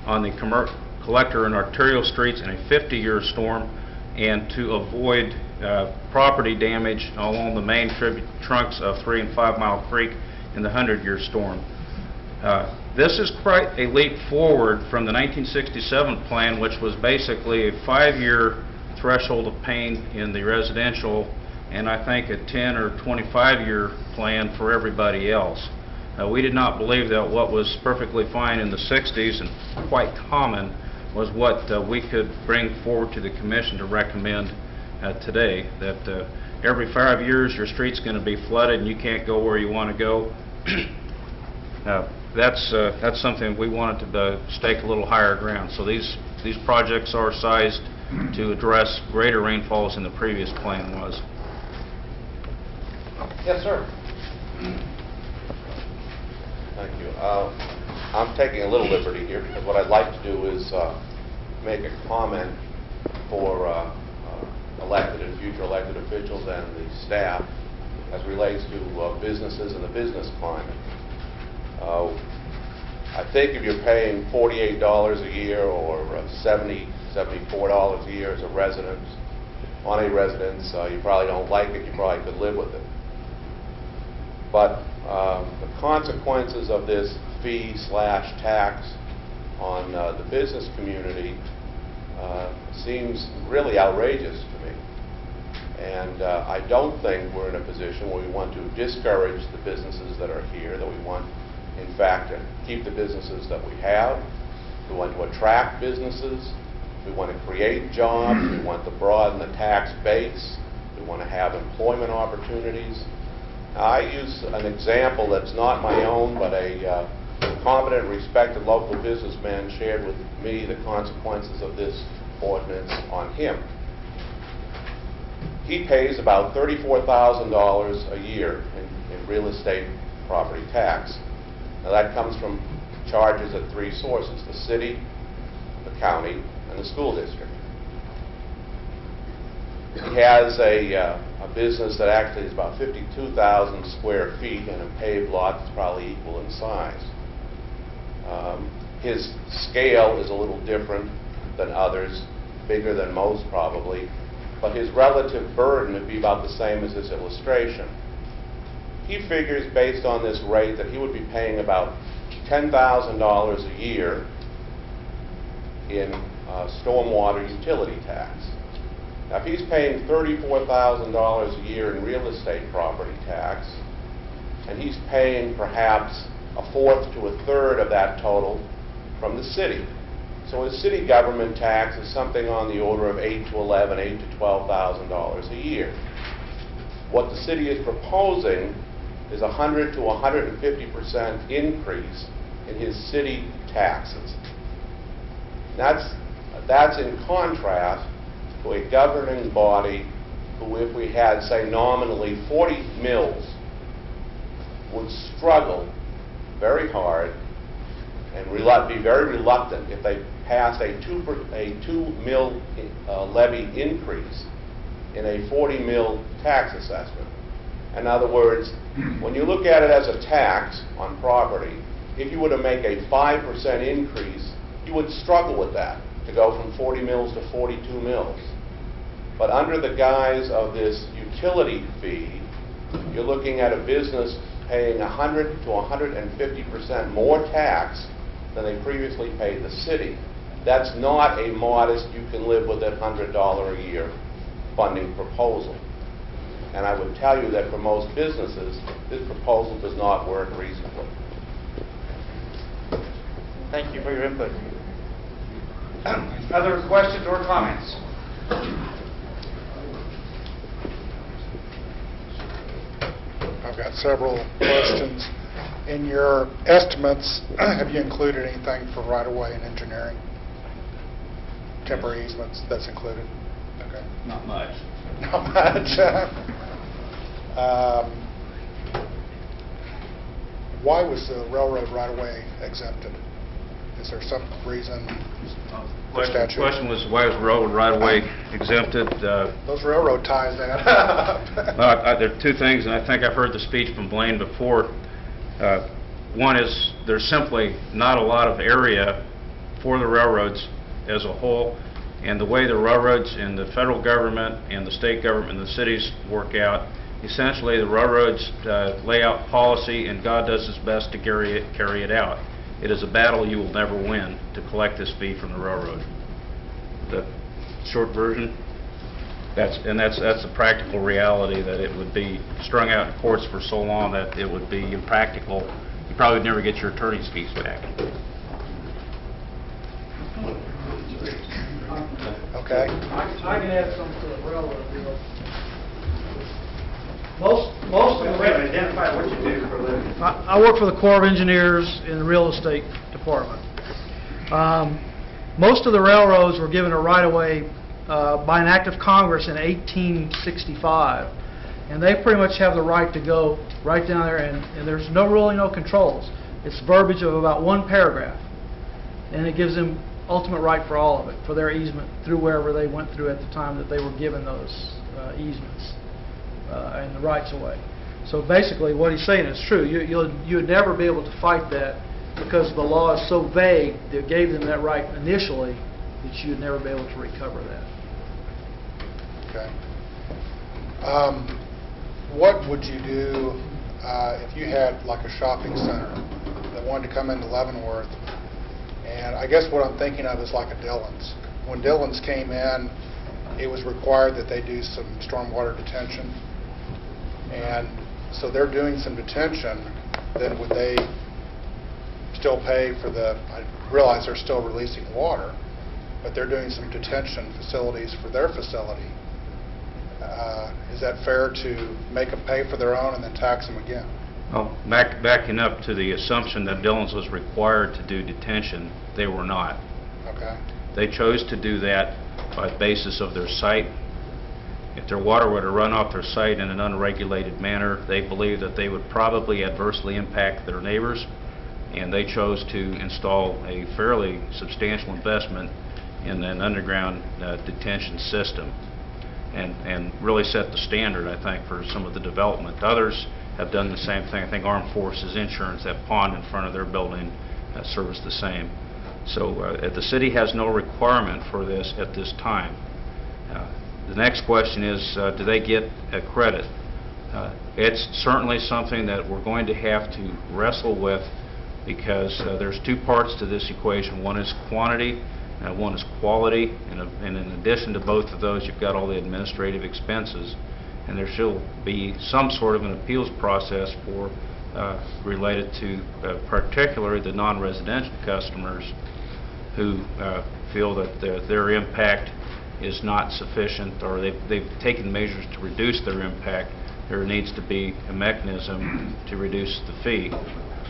on the collector and arterial streets in a 50-year storm, and to avoid property damage along the main trunks of 3 and 5 Mile Creek in the 100-year storm. This is quite a leap forward from the 1967 plan, which was basically a 5-year threshold of pain in the residential, and I think a 10 or 25-year plan for everybody else. We did not believe that what was perfectly fine in the 60s and quite common was what we could bring forward to the Commission to recommend today, that every 5 years your street's going to be flooded and you can't go where you want to go. That's something we wanted to stake a little higher ground. So these projects are sized to address greater rainfalls than the previous plan was. Yes, sir. Thank you. I'm taking a little liberty here because what I'd like to do is make a comment for elected and future elected officials and the staff as relates to businesses and the business climate. I think if you're paying $48 a year or $74 a year as a resident, on a residence, you probably don't like it, you probably could live with it. But the consequences of this fee/tax on the business community seems really outrageous to me. And I don't think we're in a position where we want to discourage the businesses that are here, that we want, in fact, to keep the businesses that we have. We want to attract businesses. We want to create jobs. We want to broaden the tax base. We want to have employment opportunities. I use an example that's not my own, but a competent, respected local businessman shared with me the consequences of this ordinance on him. He pays about $34,000 a year in real estate property tax. Now that comes from charges at 3 sources: the city, the county, and the school district. He has a business that actually is about 52,000 square feet and a paved lot that's probably equal in size. His scale is a little different than others, bigger than most probably, but his relative burden would be about the same as this illustration. He figures, based on this rate, that he would be paying about $10,000 a year in stormwater utility tax. Now, if he's paying $34,000 a year in real estate property tax, and he's paying perhaps a fourth to a third of that total from the city. So his city government tax is something on the order of $8,000 to $11,000, $8,000 to $12,000 a year. What the city is proposing is a 100 to 150% increase in his city taxes. That's in contrast to a governing body who, if we had, say, nominally 40 mills, would struggle very hard and be very reluctant if they passed a 2 mil levy increase in a 40 mil tax assessment. In other words, when you look at it as a tax on property, if you were to make a 5% increase, you would struggle with that, to go from 40 mils to 42 mils. But under the guise of this utility fee, you're looking at a business paying 100 to 150% more tax than they previously paid the city. That's not a modest, you can live with it $100 a year funding proposal. And I would tell you that for most businesses, this proposal does not work reasonably. Thank you for your input. Other questions or comments? I've got several questions. In your estimates, have you included anything for right-of-way and engineering? Temporary easements, that's included? Okay. Not much. Not much. Why was the railroad right-of-way exempted? Is there some reason? Statute. Question was, why was railroad right-of-way exempted? Those railroad ties add up. There are two things, and I think I've heard the speech from Blaine before. One is, there's simply not a lot of area for the railroads as a whole, and the way the railroads and the federal government and the state government and the cities work out, essentially the railroads lay out policy, and God does his best to carry it out. It is a battle you will never win to collect this fee from the railroad. The short version, that's the practical reality, that it would be strung out in courts for so long that it would be impractical. You probably would never get your attorney's fees back. Okay. I can add something to the railroad deal. Most of the... Identify what you do for a living. I work for the Corps of Engineers in the real estate department. Most of the railroads were given a right-of-way by an act of Congress in 1865, and they pretty much have the right to go right down there, and there's really no controls. It's verbiage of about one paragraph, and it gives them ultimate right for all of it, for their easement through wherever they went through at the time that they were given those easements and the rights of way. So basically what he's saying is true. You would never be able to fight that, because the law is so vague that gave them that right initially that you would never be able to recover that. Okay. What would you do if you had like a shopping center that wanted to come into Leavenworth? And I guess what I'm thinking of is like a Dillon's. When Dillon's came in, it was required that they do some stormwater detention. And so they're doing some detention, then would they still pay for I realize they're still releasing water, but they're doing some detention facilities for their facility. Is that fair to make them pay for their own and then tax them again? Well, backing up to the assumption that Dillon's was required to do detention, they were not. Okay. They chose to do that by the basis of their site. If their water were to run off their site in an unregulated manner, they believed that they would probably adversely impact their neighbors, and they chose to install a fairly substantial investment in an underground detention system, and really set the standard, I think, for some of the development. Others have done the same thing. I think Armed Forces Insurance, that pond in front of their building, serves the same. So the city has no requirement for this at this time. The next question is, do they get a credit? It's certainly something that we're going to have to wrestle with, because there's two parts to this equation. One is quantity, and one is quality, and in addition to both of those, you've got all the administrative expenses, and there should be some sort of an appeals process for related to particularly the non-residential customers who feel that their impact is not sufficient, or they've taken measures to reduce their impact. There needs to be a mechanism to reduce the fee.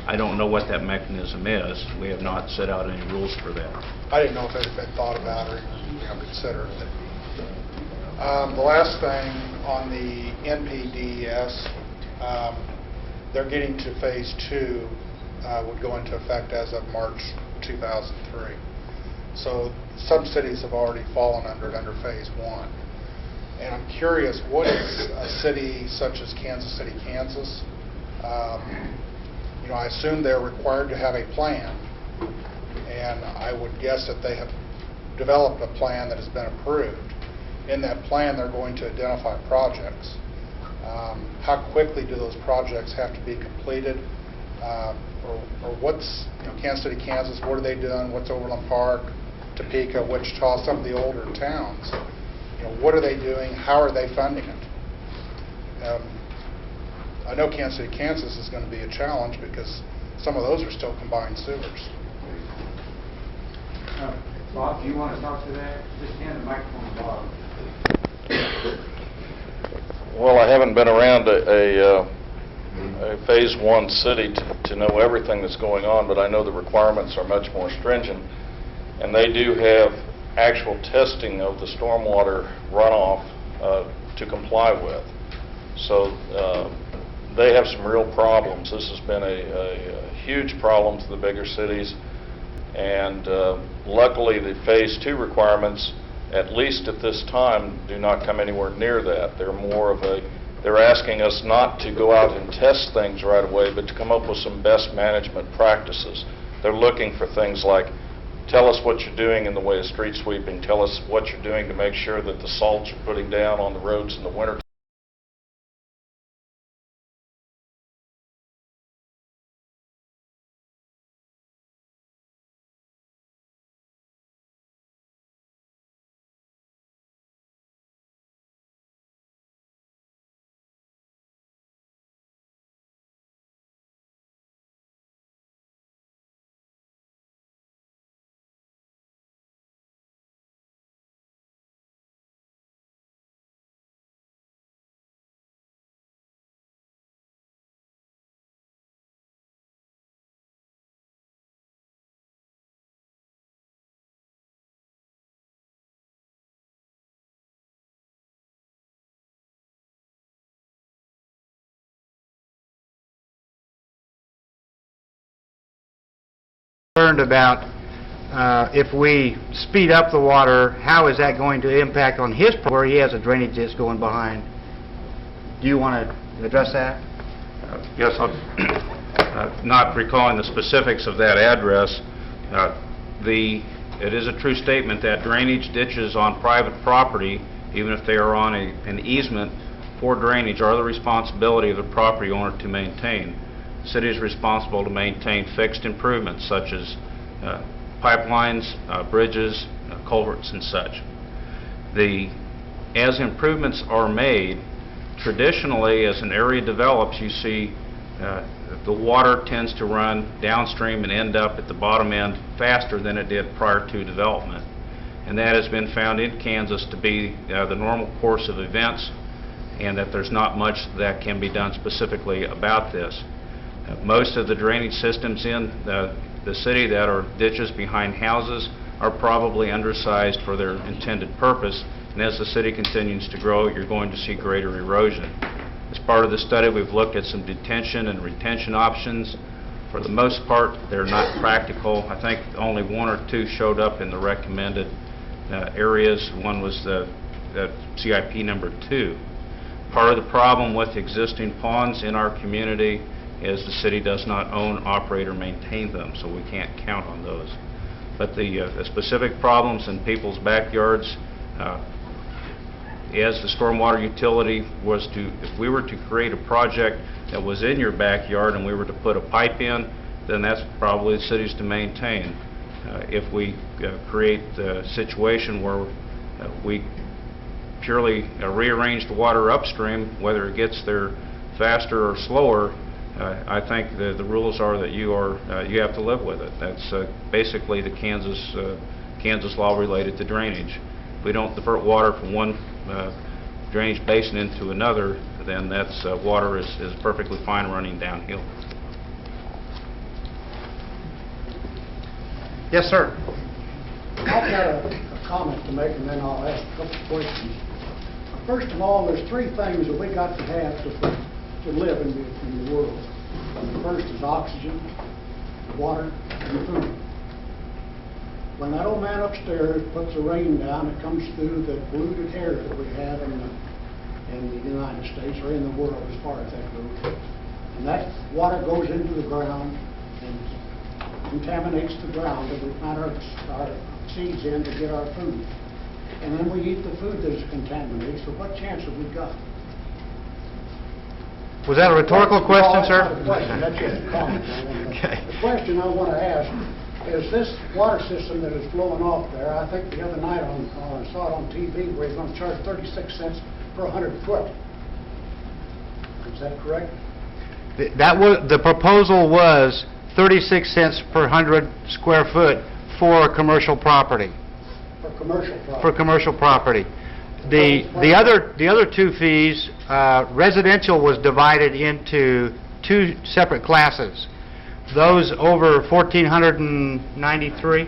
I don't know what that mechanism is. We have not set out any rules for that. I didn't know if it had been thought about or considered. The last thing on the NPDES, they're getting to phase 2, would go into effect as of March 2003. So some cities have already fallen under phase 1. And I'm curious, what is a city such as Kansas City, Kansas? I assume they're required to have a plan, and I would guess that they have developed a plan that has been approved. In that plan, they're going to identify projects. How quickly do those projects have to be completed? Or what's, Kansas City, Kansas, what are they doing? What's Overland Park, Topeka, Wichita, some of the older towns? What are they doing? How are they funding it? I know Kansas City, Kansas is going to be a challenge because some of those are still combined sewers. Bob, do you want to talk to that? Just hand the microphone to Bob. Well, I haven't been around a Phase 1 city to know everything that's going on, but I know the requirements are much more stringent, and they do have actual testing of the stormwater runoff to comply with. So they have some real problems. This has been a huge problem to the bigger cities, and luckily the Phase 2 requirements, at least at this time, do not come anywhere near that. They're asking us not to go out and test things right away, but to come up with some best management practices. They're looking for things like, tell us what you're doing in the way of street sweeping, tell us what you're doing to make sure that the salts you're putting down on the roads in the winter Concerned about if we speed up the water, how is that going to impact on his, where he has a drainage that's going behind? Do you want to address that? Yes, I'm not recalling the specifics of that address. It is a true statement that drainage ditches on private property, even if they are on an easement for drainage, are the responsibility of the property owner to maintain. The city is responsible to maintain fixed improvements such as pipelines, bridges, culverts, and such. As improvements are made, traditionally, as an area develops, you see the water tends to run downstream and end up at the bottom end faster than it did prior to development. And that has been found in Kansas to be the normal course of events, and that there's not much that can be done specifically about this. Most of the drainage systems in the city that are ditches behind houses are probably undersized for their intended purpose, and as the city continues to grow, you're going to see greater erosion. As part of the study, we've looked at some detention and retention options. For the most part, they're not practical. I think only one or two showed up in the recommended areas. One was the CIP number 2. Part of the problem with existing ponds in our community is the city does not own, operate, or maintain them, so we can't count on those. But the specific problems in people's backyards, as the stormwater utility was to, if we were to create a project that was in your backyard and we were to put a pipe in, then that's probably the city's to maintain. If we create a situation where we purely rearrange the water upstream, whether it gets there faster or slower, I think the rules are that you have to live with it. That's basically the Kansas law related to drainage. If we don't divert water from one drainage basin into another, then that's water is perfectly fine running downhill. Yes, sir. I've got a comment to make, and then I'll ask a couple of questions. First of all, there's 3 things that we got to have to live in the world. The first is oxygen, water, and food. When that old man upstairs puts the rain down, it comes through the polluted air that we have in the United States, or in the world as far as that goes. And that water goes into the ground and contaminates the ground that we plant our seeds in to get our food. And then we eat the food that is contaminated, so what chance have we got? Was that a rhetorical question, sir? No, that's not a question, that's just a comment. Okay. The question I want to ask is this water system that is flowing off there, I think the other night I saw it on TV where he's going to charge 36 cents per 100 foot. Is that correct? The proposal was 36 cents per 100 square foot for commercial property. For commercial property. For commercial property. The other two fees, residential was divided into two separate classes. Those over 1,493,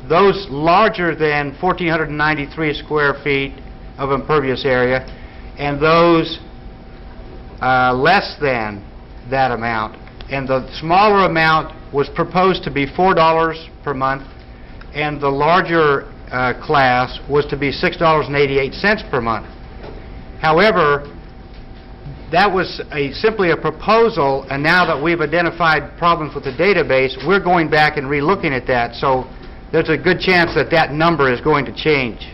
those larger than 1,493 square feet of impervious area, and those less than that amount. And the smaller amount was proposed to be $4 per month, and the larger class was to be $6.88 per month. However, that was simply a proposal, and now that we've identified problems with the database, we're going back and re-looking at that. So there's a good chance that that number is going to change.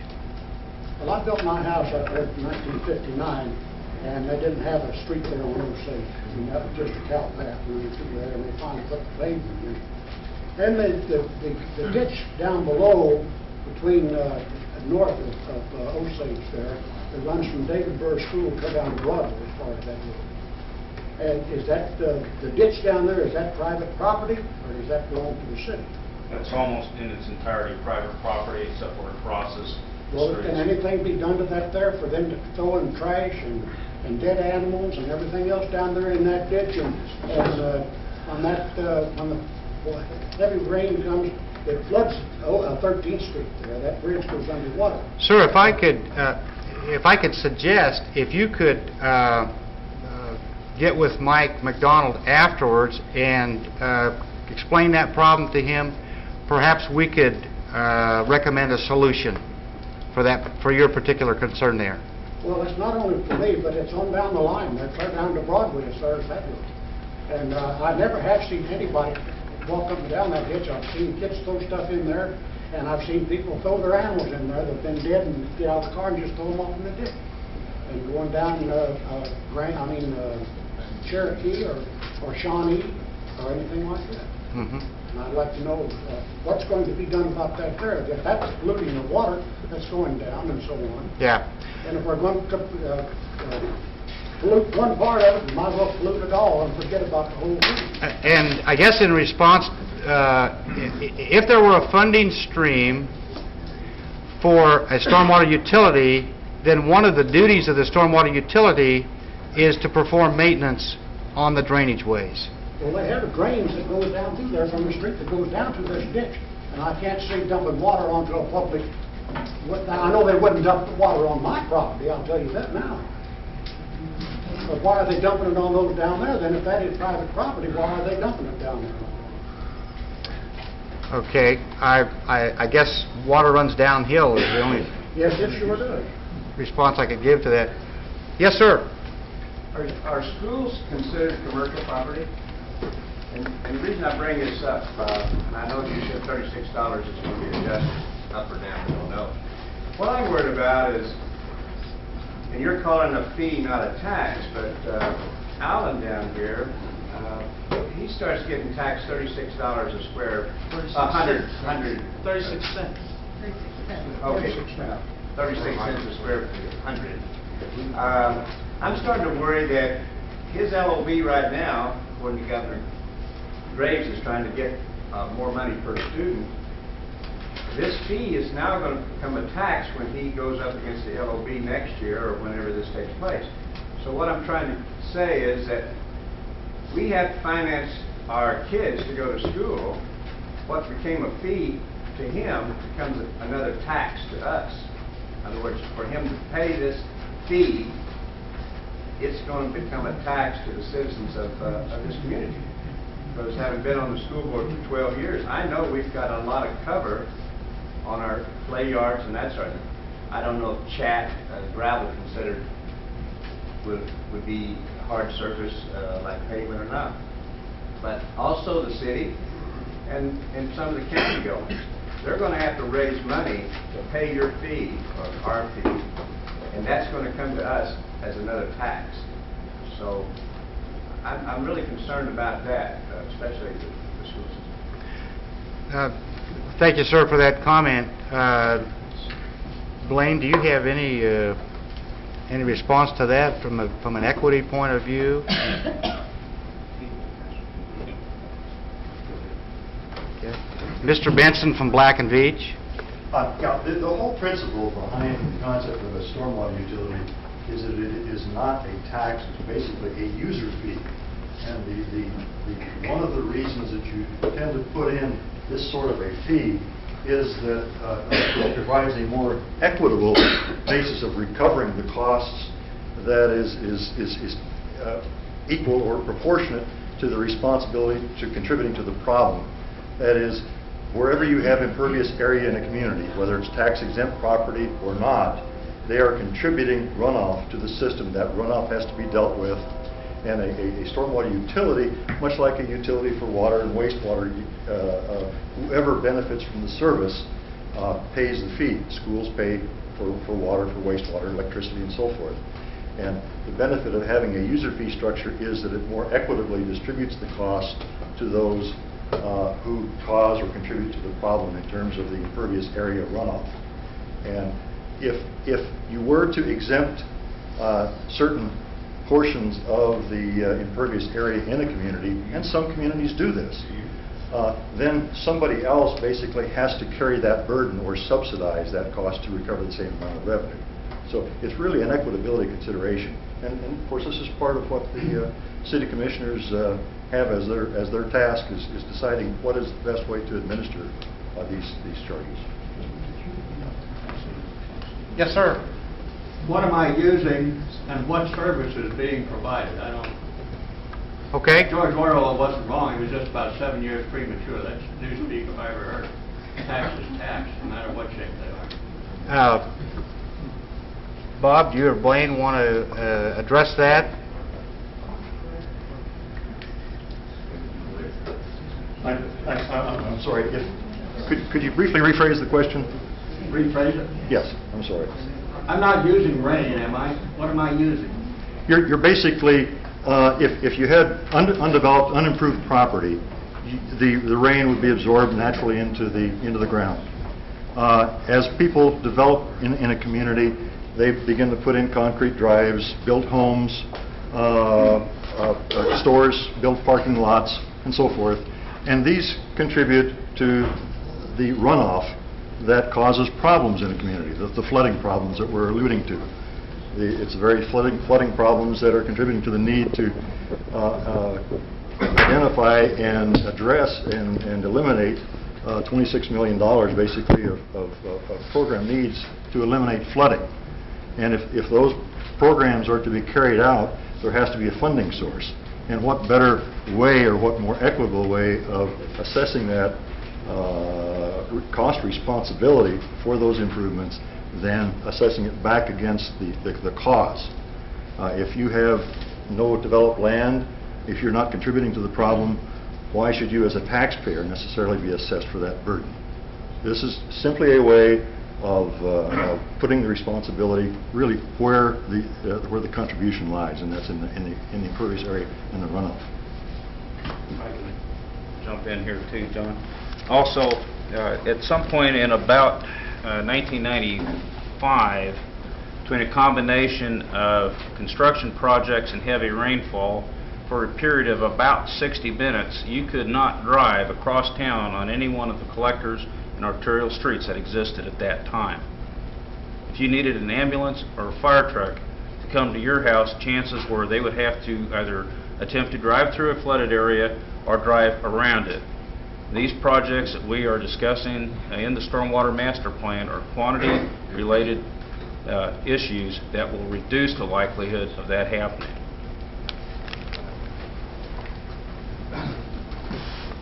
Well, I built my house up there in 1959, and they didn't have a street there on Osage. I mean, that was just a cow path running through there, and they finally put the pavement in. Then the ditch down below, between north of Osage there, that runs from David Burr School to down to Broadway as far as that road. And is that, the ditch down there, is that private property, or does that belong to the city? That's almost in its entirety private property, except where it crosses the Well, streets. can anything be done to that there for them to throw in trash and dead animals and everything else down there in that ditch? And on the heavy rain comes, it floods 13th Street there. That bridge goes underwater. Sir, if I could suggest, if you could get with Mike McDonald afterwards and explain that problem to him, perhaps we could recommend a solution for your particular concern there. Well, it's not only for me, but it's on down the line. They're clear down to Broadway as far as that goes. And I never have seen anybody walk up and down that ditch. I've seen kids throw stuff in there, and I've seen people throw their animals in there that've been dead and get out of the car and just throw them off in the ditch. And going down Cherokee or Shawnee or anything like that. Mm-hmm. And I'd like to know what's going to be done about that there. If that's polluting the water that's going down and so on. Yeah. And if we're going to pollute one part of it, we might as well pollute it all and forget about the whole thing. And I guess in response, if there were a funding stream for a stormwater utility, then one of the duties of the stormwater utility is to perform maintenance on the drainage ways. Well, they have a drains that goes down through there from the street that goes down to this ditch. And I can't see dumping water onto a public, I know they wouldn't dump the water on my property, I'll tell you that now. But why are they dumping it on those down there? Then if that is private property, why are they dumping it down there? Okay, I guess water runs downhill is the only Yes, it sure does. response I could give to that. Yes, sir. Are schools considered commercial property? And the reason I bring this up, and I know you said $36 is going to be adjusted up or down, we don't know. What I'm worried about is, and you're calling a fee, not a tax, but Alan down here, he starts getting taxed $36 a square, 100. 36 cents. Okay, 36 cents a square feet, 100. I'm starting to worry that his LOB right now, according to Governor Graves, is trying to get more money per student. This fee is now going to become a tax when he goes up against the LOB next year or whenever this takes place. So what I'm trying to say is that we have to finance our kids to go to school. What became a fee to him becomes another tax to us. In other words, for him to pay this fee, it's going to become a tax to the citizens of this community. Because having been on the school board for 12 years, I know we've got a lot of cover on our play yards and that sort of thing. I don't know if gravel considered would be hard surface like pavement or not. But also the city and some of the county buildings, they're going to have to raise money to pay your fee or our fee, and that's going to come to us as another tax. So I'm really concerned about that, especially the school system. Thank you, sir, for that comment. Blaine, do you have any response to that from an equity point of view? Okay. Mr. Benson from Black and Veatch. Yeah, the whole principle behind the concept of a stormwater utility is that it is not a tax, it's basically a user fee. And one of the reasons that you tend to put in this sort of a fee is that it provides a more equitable basis of recovering the costs that is equal or proportionate to the responsibility to contributing to the problem. That is, wherever you have impervious area in a community, whether it's tax-exempt property or not, they are contributing runoff to the system. That runoff has to be dealt with. And a stormwater utility, much like a utility for water and wastewater, whoever benefits from the service pays the fee. Schools pay for water, for wastewater, electricity, and so forth. And the benefit of having a user fee structure is that it more equitably distributes the cost to those who cause or contribute to the problem in terms of the impervious area runoff. And if you were to exempt certain portions of the impervious area in a community, and some communities do this, then somebody else basically has to carry that burden or subsidize that cost to recover the same amount of revenue. So it's really an equitability consideration. And of course, this is part of what the city commissioners have as their task is deciding what is the best way to administer these charges. Yes, sir. What am I using and what service is being provided? I don't... Okay. George Orwell wasn't wrong. He was just about 7 years premature. That's newspeak if I ever heard. Tax is tax, no matter what shape they are. Bob, do you or Blaine want to address that? I'm sorry. Could you briefly rephrase the question? Rephrase it? Yes, I'm sorry. I'm not using rain, am I? What am I using? You're basically, if you had undeveloped, unimproved property, the rain would be absorbed naturally into the ground. As people develop in a community, they begin to put in concrete drives, build homes, stores, build parking lots, and so forth. And these contribute to the runoff that causes problems in a community, the flooding problems that we're alluding to. It's the very flooding problems that are contributing to the need to identify and address and eliminate $26 million basically of program needs to eliminate flooding. And if those programs are to be carried out, there has to be a funding source. And what better way or what more equitable way of assessing that cost responsibility for those improvements than assessing it back against the cause. If you have no developed land, if you're not contributing to the problem, why should you as a taxpayer necessarily be assessed for that burden? This is simply a way of putting the responsibility really where the contribution lies, and that's in the impervious area and the runoff. I can jump in here too, John. Also, at some point in about 1995, between a combination of construction projects and heavy rainfall, for a period of about 60 minutes, you could not drive across town on any one of the collectors and arterial streets that existed at that time. If you needed an ambulance or a fire truck to come to your house, chances were they would have to either attempt to drive through a flooded area or drive around it. These projects that we are discussing in the Stormwater Master Plan are quantity-related issues that will reduce the likelihood of that happening.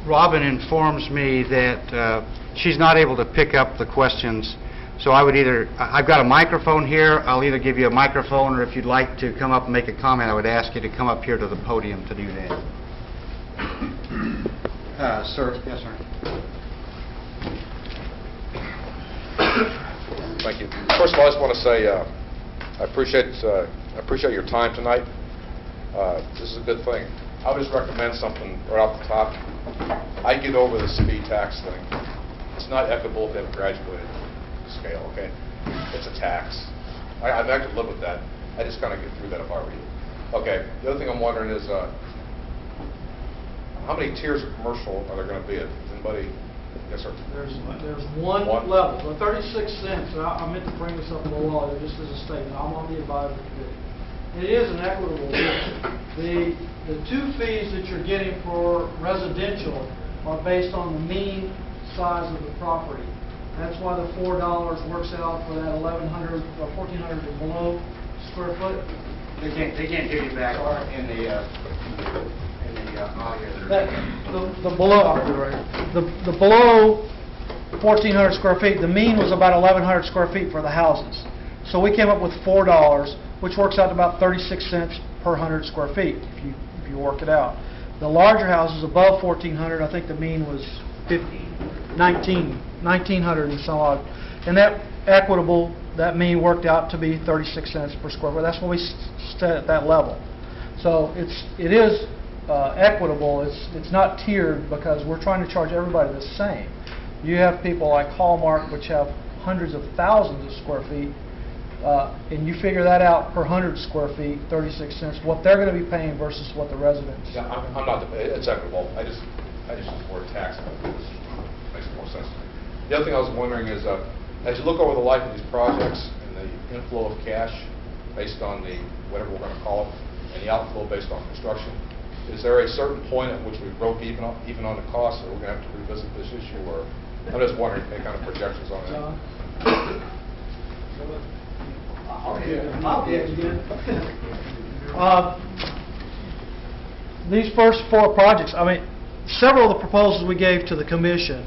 Robin informs me that she's not able to pick up the questions, so I've got a microphone here. I'll either give you a microphone, or if you'd like to come up and make a comment, I would ask you to come up here to the podium to do that. Sir. Yes, sir. Thank you. First of all, I just want to say I appreciate your time tonight. This is a good thing. I would just recommend something right off the top. I get over the speed tax thing. It's not equitable if they have a graduated scale, okay? It's a tax. I'd like to live with that. I just kind of get through that if I were you. Okay, the other thing I'm wondering is how many tiers of commercial are there going to be? Does anybody Yes, sir. There's one One. level, the 36 cents, and I meant to bring this up in the law, just as a statement, I'm on the advisory committee. It is an equitable deal. The two fees that you're getting for residential are based on the mean size of the property. That's why the $4 works out for that 1,100 or 1,400 and below square foot. They can't hear you back in the audio. The below, the below 1,400 square feet, the mean was about 1,100 square feet for the houses. So we came up with $4, which works out to about 36 cents per 100 square feet, if you work it out. The larger houses above 1,400, I think the mean was 1,900 and some odd. And that equitable, that mean worked out to be 36 cents per square foot. That's when we set at that level. So it is equitable. It's not tiered because we're trying to charge everybody the same. You have people like Hallmark, which have hundreds of thousands of square feet, and you figure that out per 100 square feet, 36 cents, what they're going to be paying versus what the residents. Yeah, I'm not, it's equitable. I just use the word tax. It makes more sense to me. The other thing I was wondering is, as you look over the life of these projects and the inflow of cash based on the, whatever we're going to call it, and the outflow based on construction, is there a certain point at which we broke even on the costs, or we're going to have to revisit this issue, or I'm just wondering any kind of projections on that? These first four projects, I mean, several of the proposals we gave to the commission